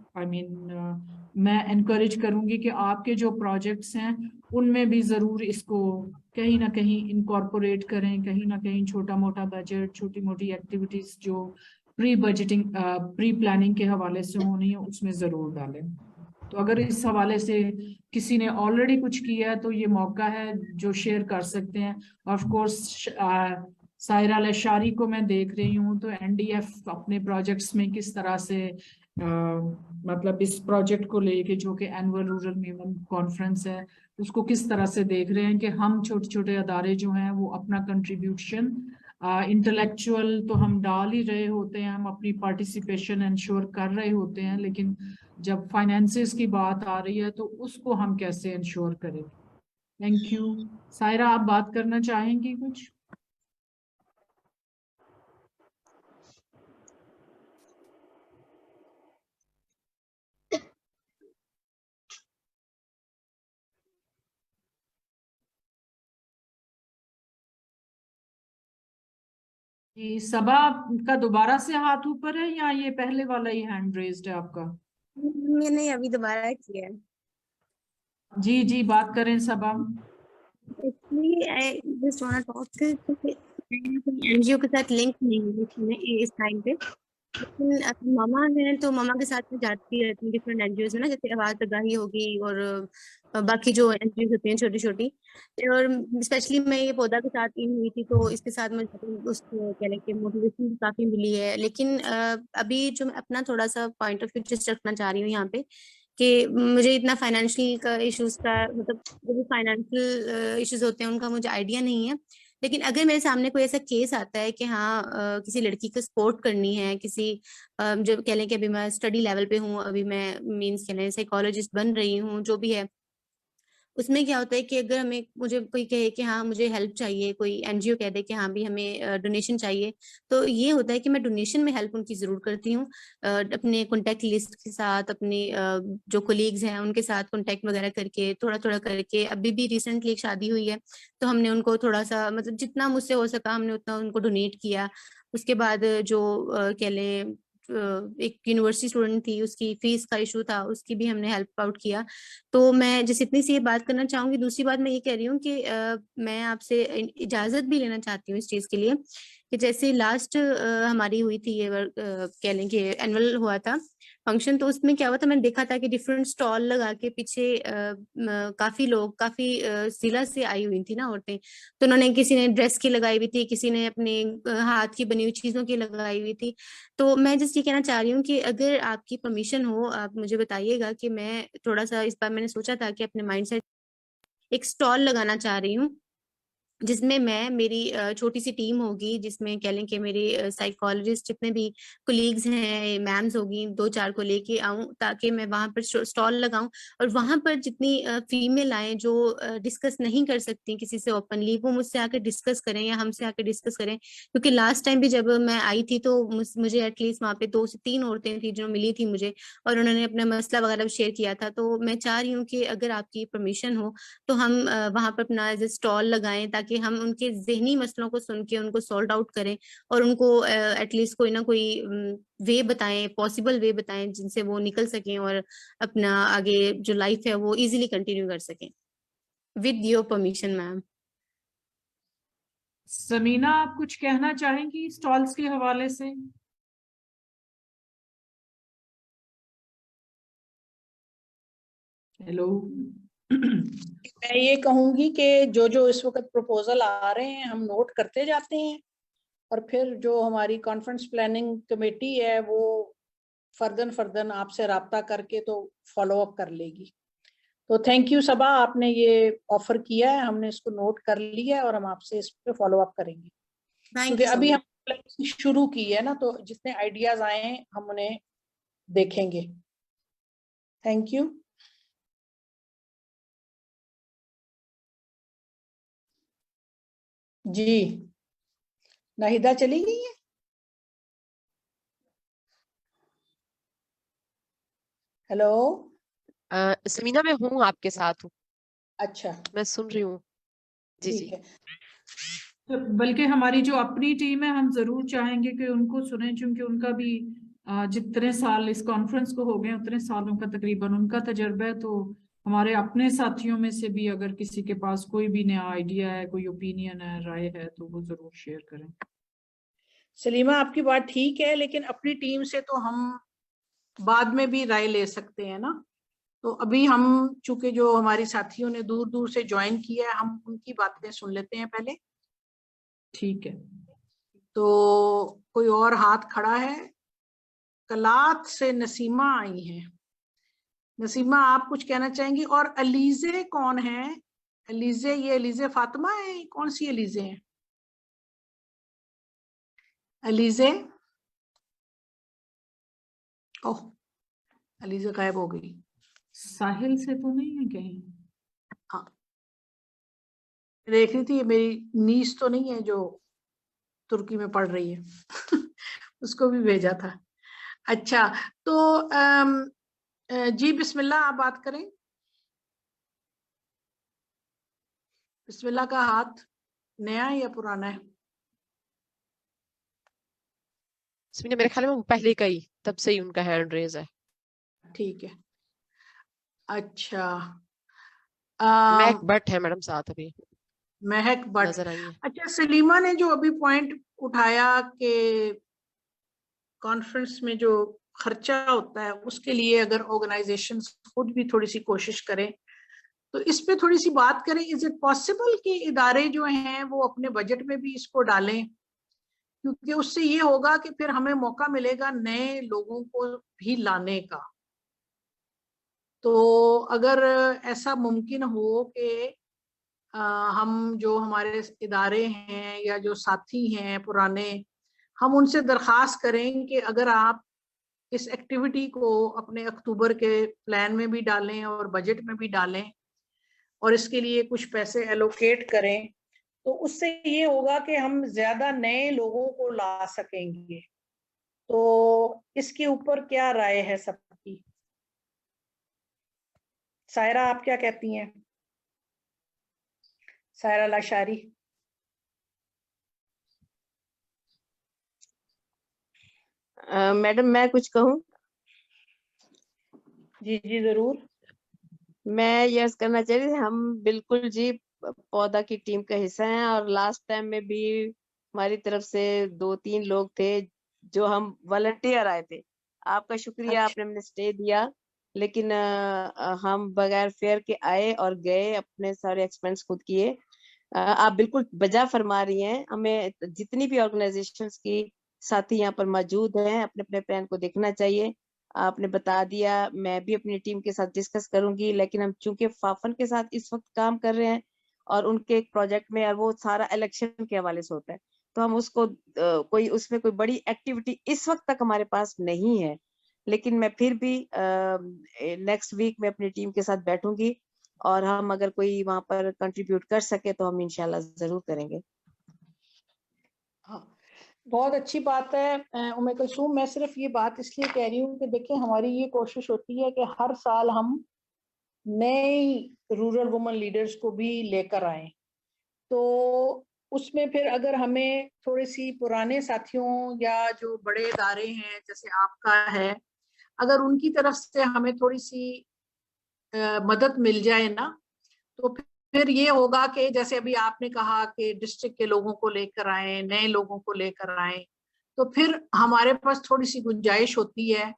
A: मैं एनकरेज करूंगी कि आपके जो प्रोजेक्ट्स हैं उनमें भी जरूर इसको कहीं ना कहीं इनकॉर्पोरेट करें, कहीं ना कहीं छोटा मोटा बजट, छोटी मोटी एक्टिविटीज जो प्री प्लानिंग के हवाले से होनी है उसमें जरूर डालें। तो अगर इस हवाले से किसी ने ऑलरेडी कुछ किया है तो ये मौका है जो शेयर कर सकते हैं। ऑफ कोर्स सायरा लशारी को मैं देख रही हूँ, तो एनडीएफ अपने प्रोजेक्ट्स में किस तरह से मतलब इस प्रोजेक्ट को लेके जो कि एनुअल रूरल वीमेन कॉन्फ्रेंस है उसको किस तरह से देख रहे हैं कि हम छोटे छोटे अदारे जो हैं वो अपना कंट्रीब्यूशन इंटेलेक्चुअल तो हम डाल ही रहे होते हैं, हम अपनी पार्टिसिपेशन इंश्योर कर रहे होते हैं, लेकिन जब फाइनेंसेस की बात आ रही है तो उसको हम कैसे इंश्योर करें। Thank you. सायरा, आप बात करना चाहेंगी कुछ? जी, सबा का दोबारा से हाथ ऊपर है या ये पहले वाला ही हैंड रेज्ड है आपका?
E: मैंने अभी दोबारा किया है।
A: जी जी, बात करें Saba.
E: Actually I just want to talk NGO के साथ लिंक नहीं है इस टाइम पे, लेकिन अब मामा है तो मामा के साथ में जाती रहती हूँ डिफरेंट एनजीओ में ना, जैसे आवाज आगाही होगी और बाकी जो एनजीओ होती हैं छोटी छोटी। और स्पेशली मैं ये पौधा के साथ इन हुई थी तो इसके साथ मुझे उसको क्या कहते हैं मोटिवेशन भी काफी मिली है। लेकिन अभी जो मैं अपना थोड़ा सा पॉइंट ऑफ व्यू जस्ट रखना चाह रही हूँ यहाँ पे कि मुझे इतना फाइनेंशियल का इश्यूज का मतलब जो भी फाइनेंशियल इश्यूज होते हैं उनका मुझे आइडिया नहीं है। लेकिन अगर मेरे सामने कोई ऐसा केस आता है कि हाँ किसी लड़की को सपोर्ट करनी है, किसी जो कह लें कि अभी मैं स्टडी लेवल पे हूँ, अभी मैं मींस कह लें साइकोलॉजिस्ट बन रही हूँ, जो भी है, उसमें क्या होता है कि अगर मुझे कोई कहे कि हाँ मुझे हेल्प चाहिए, कोई एनजीओ कह दे कि हाँ भी हमें डोनेशन चाहिए, तो ये होता है कि मैं डोनेशन में हेल्प उनकी जरूर करती हूँ अपने कॉन्टेक्ट लिस्ट के साथ, अपने जो कोलीग्स हैं उनके साथ कॉन्टेक्ट वगैरह करके थोड़ा थोड़ा करके। अभी भी रिसेंटली एक शादी हुई है तो हमने उनको थोड़ा सा मतलब जितना मुझसे हो सका हमने उतना उनको डोनेट किया। उसके बाद जो कह लें एक यूनिवर्सिटी स्टूडेंट थी, उसकी फीस का इशू था, उसकी भी हमने हेल्प आउट किया। तो मैं जिस इतनी सी ये बात करना चाहूंगी। दूसरी बात मैं ये कह रही हूँ कि मैं आपसे इजाजत भी लेना चाहती हूँ इस चीज के लिए कि जैसे लास्ट हमारी हुई थी ये कह लें कि एनुअल हुआ था फंक्शन, तो उसमें क्या हुआ था, मैंने देखा था कि डिफरेंट स्टॉल लगा के पीछे काफी लोग काफी जिला से आई हुई थी ना औरतें, तो उन्होंने किसी ने ड्रेस की लगाई हुई थी, किसी ने अपने हाथ की बनी हुई चीजों की लगाई हुई थी। तो मैं जस्ट ये कहना चाह रही हूँ कि अगर आपकी परमिशन हो आप मुझे बताइएगा कि मैं थोड़ा सा इस बार मैंने सोचा था कि अपने माइंड सेट एक स्टॉल लगाना चाह रही हूँ जिसमें मैं मेरी छोटी सी टीम होगी, जिसमें कह लें कि मेरे साइकोलॉजिस्ट जितने भी कोलीग्स हैं, मैम्स होगी, 2-4 को लेके आऊं, ताकि मैं वहां पर स्टॉल लगाऊं और वहां पर जितनी फीमेल आए जो डिस्कस नहीं कर सकती किसी से ओपनली, वो मुझसे आके डिस्कस करें या हमसे आके डिस्कस करें। क्योंकि लास्ट टाइम भी जब मैं आई थी तो मुझे एटलीस्ट वहाँ पे 2 से 3 औरतें थी जो मिली थी मुझे, और उन्होंने अपना मसला वगैरह शेयर किया था। तो मैं चाह रही हूँ कि अगर आपकी परमिशन हो तो हम वहां पर अपना एज स्टॉल लगाएं, ताकि हम उनके जहनी मसलों को सुन के उनको सॉल्व आउट करें और उनको एटलीस्ट कोई ना कोई वे बताएं, पॉसिबल वे बताएं जिनसे वो निकल सकें और अपना आगे जो लाइफ है वो इजीली कंटिन्यू कर सकें। With your permission ma'am.
A: Samina, आप कुछ कहना चाहेंगी स्टॉल्स के हवाले से? हेलो। मैं ये कहूंगी कि जो जो इस वक्त प्रपोजल आ रहे हैं हम नोट करते जाते हैं, और फिर जो हमारी कॉन्फ्रेंस प्लानिंग कमेटी है वो फर्दन आपसे राब्ता करके तो फॉलो अप कर लेगी। तो थैंक यू सबा, आपने ये ऑफर किया है, हमने इसको नोट कर लिया है और हम आपसे इस पे फॉलो अप करेंगे, क्योंकि अभी हम शुरू की है ना, तो जितने आइडियाज आए हैं हम उन्हें देखेंगे। Thank you. जी, नाहिदा चली गई है? हेलो।
C: समीना, मैं हूँ, आपके साथ हूँ,
A: अच्छा,
C: मैं सुन रही हूँ। जी जी।
A: ठीक है। तो बल्कि हमारी जो अपनी टीम है हम जरूर चाहेंगे कि उनको सुने, क्योंकि उनका भी जितने साल इस कॉन्फ्रेंस को हो गए उतने सालों का तकरीबन उनका तजर्बा है। तो हमारे अपने साथियों में से भी अगर किसी के पास कोई भी नया आइडिया है, कोई ओपिनियन है, राय है, तो वो जरूर शेयर करें। सलीमा, आपकी बात ठीक है, लेकिन अपनी टीम से तो हम बाद में भी राय ले सकते हैं ना। तो अभी हम चूंकि जो हमारी साथियों ने दूर दूर से ज्वाइन किया है, हम उनकी बातें सुन लेते हैं पहले। ठीक है, तो कोई और हाथ खड़ा है? कलात से नसीमा आई हैं। नसीमा, आप कुछ कहना चाहेंगी? और अलीजे कौन है? अलीजे, ये अलीजे फातिमा है? कौन सी अलीजे हैं? अलीजे, ओह, अलीजे गायब हो गई। साहिल से तो नहीं है कहीं? हाँ, देख रही थी, मेरी नीस तो नहीं है जो तुर्की में पढ़ रही है उसको भी भेजा था। अच्छा, तो जी बिस्मिल्लाह, आप बात करें। बिस्मिल्लाह का हाथ नया है या पुराना है?
C: समीना, मेरे ख्याल में वो पहले का ही, तब से ही उनका हैंड रेज है।
A: ठीक है। अच्छा,
C: महक भट्ट है मैडम साथ अभी
A: महक भट्ट
C: नजर आई है।
A: अच्छा, सलीमा ने जो अभी पॉइंट उठाया कि कॉन्फ्रेंस में जो खर्चा होता है उसके लिए अगर ऑर्गेनाइजेशन खुद भी थोड़ी सी कोशिश करें, तो इस पे थोड़ी सी बात करें। इज इट पॉसिबल कि इदारे जो हैं वो अपने बजट में भी इसको डालें? क्योंकि उससे ये होगा कि फिर हमें मौका मिलेगा नए लोगों को भी लाने का। तो अगर ऐसा मुमकिन हो कि हम जो हमारे इदारे हैं या जो साथी हैं पुराने, हम उनसे दरख्वास्त करें कि अगर आप इस एक्टिविटी को अपने अक्टूबर के प्लान में भी डालें और बजट में भी डालें और इसके लिए कुछ पैसे एलोकेट करें, तो उससे ये होगा कि हम ज्यादा नए लोगों को ला सकेंगे। तो इसके ऊपर क्या राय है सबकी? सायरा, आप क्या कहती हैं? सायरा लाशारी।
B: मैडम, मैं कुछ कहूँ?
A: जी जी जरूर।
B: मैं यस करना चाह रही थी, हम बिल्कुल जी पौधा की टीम का हिस्सा हैं, और लास्ट टाइम में भी हमारी तरफ से 2-3 लोग थे जो हम वॉलंटियर आए थे। आपका शुक्रिया,
A: अच्छा,
B: आपने स्टे दिया, लेकिन हम बगैर फेयर के आए और गए, अपने सारे एक्सपेंस खुद किए। आप बिल्कुल बजा फरमा रही हैं। हमें जितनी भी ऑर्गेनाइजेशंस की साथी यहाँ पर मौजूद हैं, अपने अपने प्लान को देखना चाहिए। आपने बता दिया, मैं भी अपनी टीम के साथ डिस्कस करूंगी, लेकिन हम चूंकि फाफन के साथ इस वक्त काम कर रहे हैं اور ان کے ایک پروجیکٹ میں، اور وہ سارا الیکشن کے حوالے سے ہوتا ہے. تو ہم اس کو کوئی اس میں کوئی بڑی ایکٹیویٹی اس وقت تک ہمارے پاس نہیں ہے، لیکن میں پھر بھی نیکسٹ ویک میں اپنی ٹیم کے ساتھ بیٹھوں گی، اور ہم اگر کوئی وہاں پر کنٹریبیوٹ کر سکے تو ہم انشاءاللہ ضرور کریں گے.
A: ہاں بہت اچھی بات ہے ام کلثوم. میں صرف یہ بات اس لیے کہہ رہی ہوں کہ دیکھیں ہماری یہ کوشش ہوتی ہے کہ ہر سال ہم نئے رورل وومن لیڈرز کو بھی لے کر آئیں. تو اس میں پھر اگر ہمیں تھوڑی سی پرانے ساتھیوں یا جو بڑے ادارے ہیں جیسے آپ کا ہے، اگر ان کی طرف سے ہمیں تھوڑی سی مدد مل جائے نا، تو پھر یہ ہوگا کہ جیسے ابھی آپ نے کہا کہ ڈسٹرکٹ کے لوگوں کو لے کر آئیں، نئے لوگوں کو لے کر آئیں، تو پھر ہمارے پاس تھوڑی سی گنجائش ہوتی ہے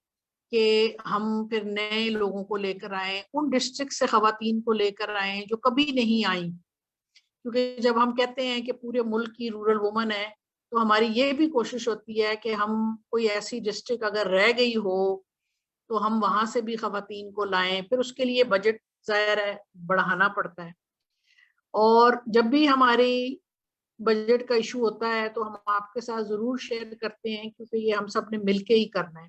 A: کہ ہم پھر نئے لوگوں کو لے کر آئیں، ان ڈسٹرکٹ سے خواتین کو لے کر آئیں جو کبھی نہیں آئیں. کیونکہ جب ہم کہتے ہیں کہ پورے ملک کی رورل وومن ہے، تو ہماری یہ بھی کوشش ہوتی ہے کہ ہم کوئی ایسی ڈسٹرکٹ اگر رہ گئی ہو تو ہم وہاں سے بھی خواتین کو لائیں. پھر اس کے لیے بجٹ ظاہر ہے بڑھانا پڑتا ہے، اور جب بھی ہماری بجٹ کا ایشو ہوتا ہے تو ہم آپ کے ساتھ ضرور شیئر کرتے ہیں، کیونکہ یہ ہم سب نے مل کے ہی کرنا ہے.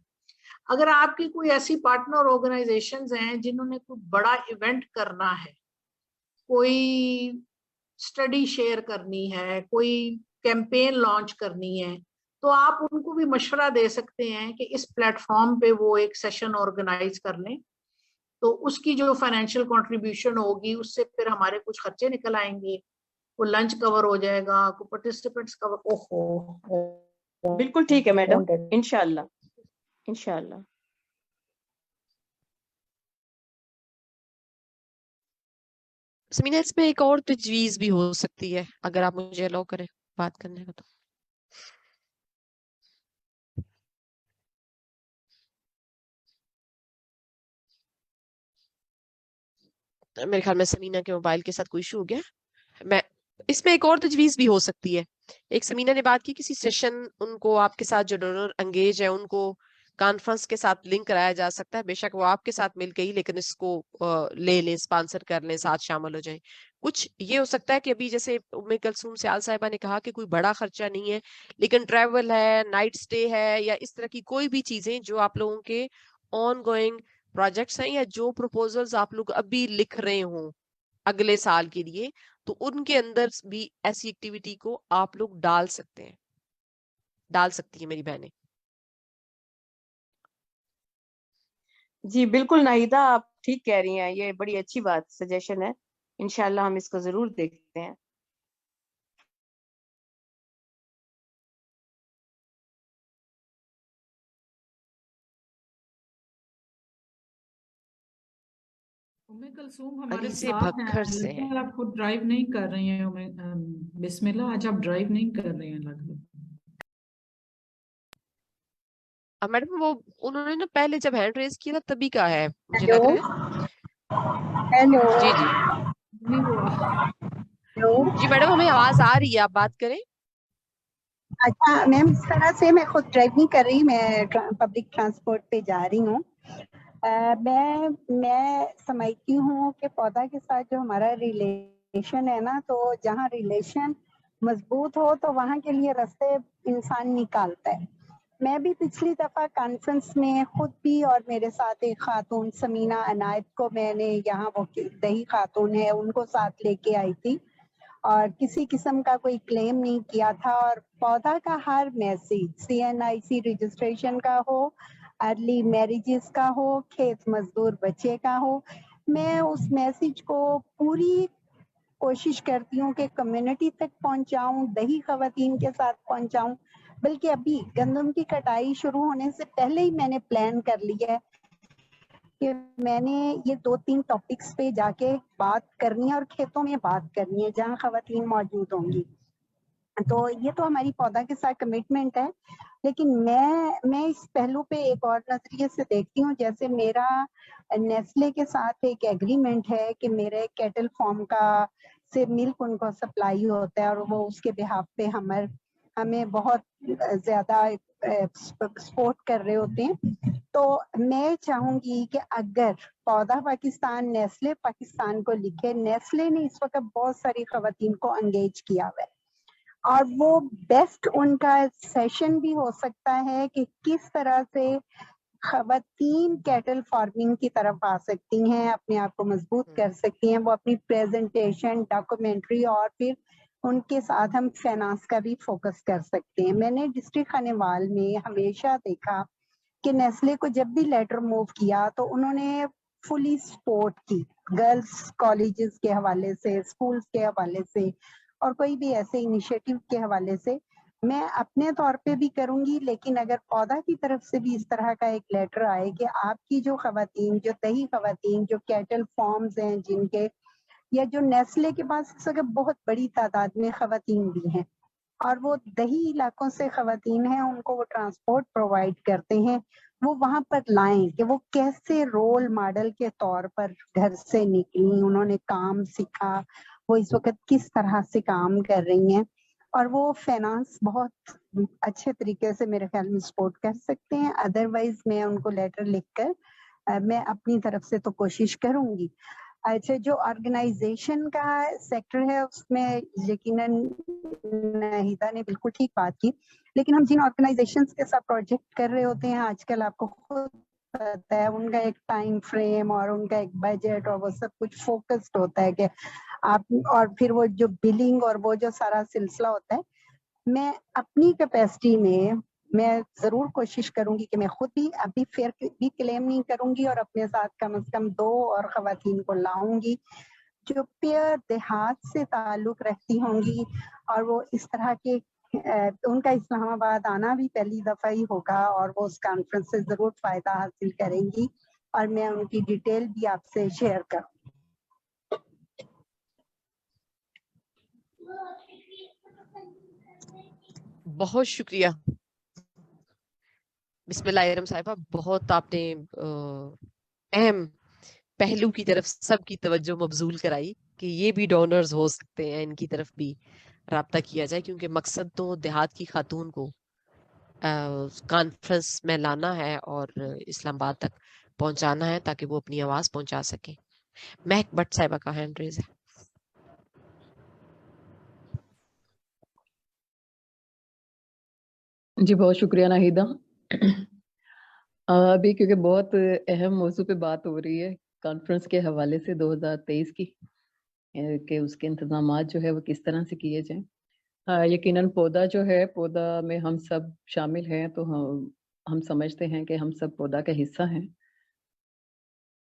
A: اگر آپ کی کوئی ایسی پارٹنر آرگنائزیشنز ہیں جنہوں نے کوئی بڑا ایونٹ کرنا ہے، کوئی اسٹڈی شیئر کرنی ہے، کوئی کیمپین لانچ کرنی ہے، تو آپ ان کو بھی مشورہ دے سکتے ہیں کہ اس پلیٹ فارم پہ وہ ایک سیشن آرگنائز کر لیں. تو اس کی جو فائنینشیل کنٹریبیوشن ہوگی اس سے پھر ہمارے کچھ خرچے نکل آئیں گے، کوئی لنچ کور ہو جائے گا، کوئی پارٹیسپینٹس کور.
B: بالکل ٹھیک ہے میڈم، انشاءاللہ انشاءاللہ.
C: سمینہ اس میں ایک اور تجویز بھی ہو سکتی ہے اگر آپ مجھے الاؤ کریں بات کرنے کا. تو میرے خیال میں سمینہ کے موبائل کے ساتھ کوئی ایشو ہو گیا. میں اس میں ایک اور تجویز بھی ہو سکتی ہے. ایک سمینہ نے بات کی کسی سیشن ان کو آپ کے ساتھ جو ڈونر انگیج ہے ان کو کانفرنس کے ساتھ لنک کرایا جا سکتا ہے. بے شک وہ آپ کے ساتھ مل کے ہی، لیکن اس کو لے لیں، اسپانسر کر لیں، ساتھ شامل ہو جائیں. کچھ یہ ہو سکتا ہے کہ ابھی جیسے ام کلثوم سیال صاحبہ نے کہا کہ کوئی بڑا خرچہ نہیں ہے، لیکن ٹریول ہے، نائٹ سٹے ہے، یا اس طرح کی کوئی بھی چیزیں جو آپ لوگوں کے آن گوئنگ پروجیکٹس ہیں، یا جو پروپوزلز آپ لوگ ابھی لکھ رہے ہوں اگلے سال کے لیے، تو ان کے اندر بھی ایسی ایکٹیویٹی کو آپ لوگ ڈال سکتے ہیں، ڈال سکتی ہیں میری بہنیں.
B: جی بالکل ناہیدہ، آپ ٹھیک کہہ رہی ہیں، یہ بڑی اچھی بات سجیشن ہے. انشاءاللہ ہم اس کو ضرور دیکھتے ہیں.
A: ام کلثوم ہمارے
C: علی سے
A: ساتھ ہیں،
C: بھکھر سے
A: لگتا
C: ہیں.
A: ہے آپ خود ڈرائیو نہیں کر رہی ہیں. بسم اللہ، آج آپ ڈرائیو نہیں کر رہی ہیں لگ بھگ.
C: میڈم وہ انہوں نے نا پہلے جب ہینڈ ریز کیا تھا تبھی کا ہے مجھے
D: ہیلو
C: لگ رہا ہے.
D: ہیلو
C: جی جی
A: نہیں ہوا.
D: ہیلو.
C: جی میڈم ہمیں آواز آ رہی ہے، آپ بات کریں.
D: اچھا میم، اس طرح سے میں خود ڈرائیو نہیں کر رہی، میں پبلک ٹرانسپورٹ پہ جا رہی ہوں. میں سمجھتی ہوں کہ پودا کے ساتھ جو ہمارا ریلیشن ہے نا، تو جہاں ریلیشن مضبوط ہو تو وہاں کے لیے راستے انسان نکالتا ہے. میں بھی پچھلی دفعہ کانفرنس میں خود بھی اور میرے ساتھ ایک خاتون سمینہ عنایت کو میں نے یہاں وہ دہی خاتون ہے ان کو ساتھ لے کے آئی تھی، اور کسی قسم کا کوئی کلیم نہیں کیا تھا. اور پودا کا ہر میسج CNIC رجسٹریشن کا ہو، ارلی میریجز کا ہو، کھیت مزدور بچے کا ہو، میں اس میسج کو پوری کوشش کرتی ہوں کہ کمیونٹی تک پہنچاؤں، دہی خواتین کے ساتھ پہنچاؤں. بلکہ ابھی گندم کی کٹائی شروع ہونے سے پہلے ہی میں نے پلان کر لیا ہے کہ میں نے یہ 2-3 ٹاپکس پہ جا کے بات کرنی ہے، اور کھیتوں میں بات کرنی ہے جہاں خواتین موجود ہوں گی. تو یہ تو ہماری پودا کے ساتھ کمٹمنٹ ہے. لیکن میں اس پہلو پہ ایک اور نظریے سے دیکھتی ہوں. جیسے میرا نیسلے کے ساتھ ایک ایگریمنٹ ہے کہ میرے کیٹل فارم کا سے ملک ان کو سپلائی ہوتا ہے، اور وہ اس کے بہاف پہ ہمیں بہت زیادہ सपोर्ट कर रहे होते हैं। तो मैं चाहूंगी कि अगर पौधा पाकिस्तान नेस्ले पाकिस्तान को लिखे, नेस्ले ने इस वक्त बहुत सारी खवातीन को एंगेज किया हुआ है और वो बेस्ट उनका सेशन भी हो सकता है कि किस तरह से खवातीन कैटल फार्मिंग की तरफ आ सकती हैं, अपने आप को मजबूत कर सकती हैं। वो अपनी प्रेजेंटेशन, डॉक्यूमेंट्री और फिर उनके साथ हम फाइनेंस का भी फोकस कर सकते हैं। मैंने डिस्ट्रिक्ट खानेवाल में हमेशा देखा कि नेस्ले को जब भी लेटर मूव किया तो उन्होंने फुली सपोर्ट की, गर्ल्स कॉलेजेस के हवाले से, स्कूल्स के हवाले से और कोई भी ऐसे इनिशिएटिव के हवाले से। मैं अपने तौर पे भी करूंगी, लेकिन अगर पौधा की तरफ से भी इस तरह का एक लेटर आए कि आपकी जो खवातीन, जो दही खवातीन, जो कैटल फार्म्स हैं जिनके, या जो नेस्ले के पास इस वक्त बहुत बड़ी तादाद में खवातीन भी हैं और वो दही इलाकों से खवातीन हैं, उनको वो ट्रांसपोर्ट प्रोवाइड करते हैं, वो वहां पर लाएं कि वो कैसे रोल मॉडल के तौर पर घर से निकली, उन्होंने काम सीखा, वो इस वक्त किस तरह से काम कर रही हैं और वो फाइनेंस बहुत अच्छे तरीके से मेरे ख्याल में सपोर्ट कर सकते हैं। अदरवाइज मैं उनको लेटर लिखकर मैं अपनी तरफ से तो कोशिश करूंगी। अच्छा, जो ऑर्गेनाइजेशन का सेक्टर है उसमें यकीनन नाहिदा ने बिल्कुल ठीक बात की, लेकिन हम जिन ऑर्गेनाइजेशंस के साथ प्रोजेक्ट कर रहे होते हैं आजकल, आपको खुद पता है, उनका एक टाइम फ्रेम और उनका एक बजट और वो सब कुछ फोकस्ड होता है कि आप, और फिर वो जो बिलिंग और वो जो सारा सिलसिला होता है। मैं अपनी कैपेसिटी में मैं जरूर कोशिश करूंगी कि मैं खुद भी अभी फेयर भी क्लेम नहीं करूंगी और अपने साथ कम से कम 2 और खवातीन को लाऊंगी जो प्योर देहात से ताल्लुक रखती होंगी और वो इस तरह के उनका इस्लामाबाद आना भी पहली दफा ही होगा और वो उस कॉन्फ्रेंस से जरूर फायदा हासिल करेंगी और मैं उनकी डिटेल भी आपसे शेयर करूँ।
C: बहुत शुक्रिया बिस्मिल्लाहिर्रहमानिर्रहीम साहिबा, बहुत आपने अहम पहलू की तरफ सबकी तवज्जो मबजूल कराई कि ये भी डोनर्स हो सकते हैं, इनकी तरफ भी राब्ता किया जाए, क्योंकि मकसद तो देहात की खातून को कॉन्फ्रेंस में लाना है और इस्लामाबाद तक पहुंचाना है ताकि वो अपनी आवाज पहुंचा सके। महक भट्ट साहिबा का हैंड रेज है।
G: जी बहुत शुक्रिया नाहिदा। अभी क्योंकि बहुत अहम मौजू पे बात हो रही है कॉन्फ्रेंस के हवाले से 2023 की, कि उसके इंतजामात जो है वो किस तरह से किए जाएं। यकीनन पौधा जो है, पौधा में हम सब शामिल हैं, तो हम समझते हैं कि हम सब पौधा का हिस्सा हैं।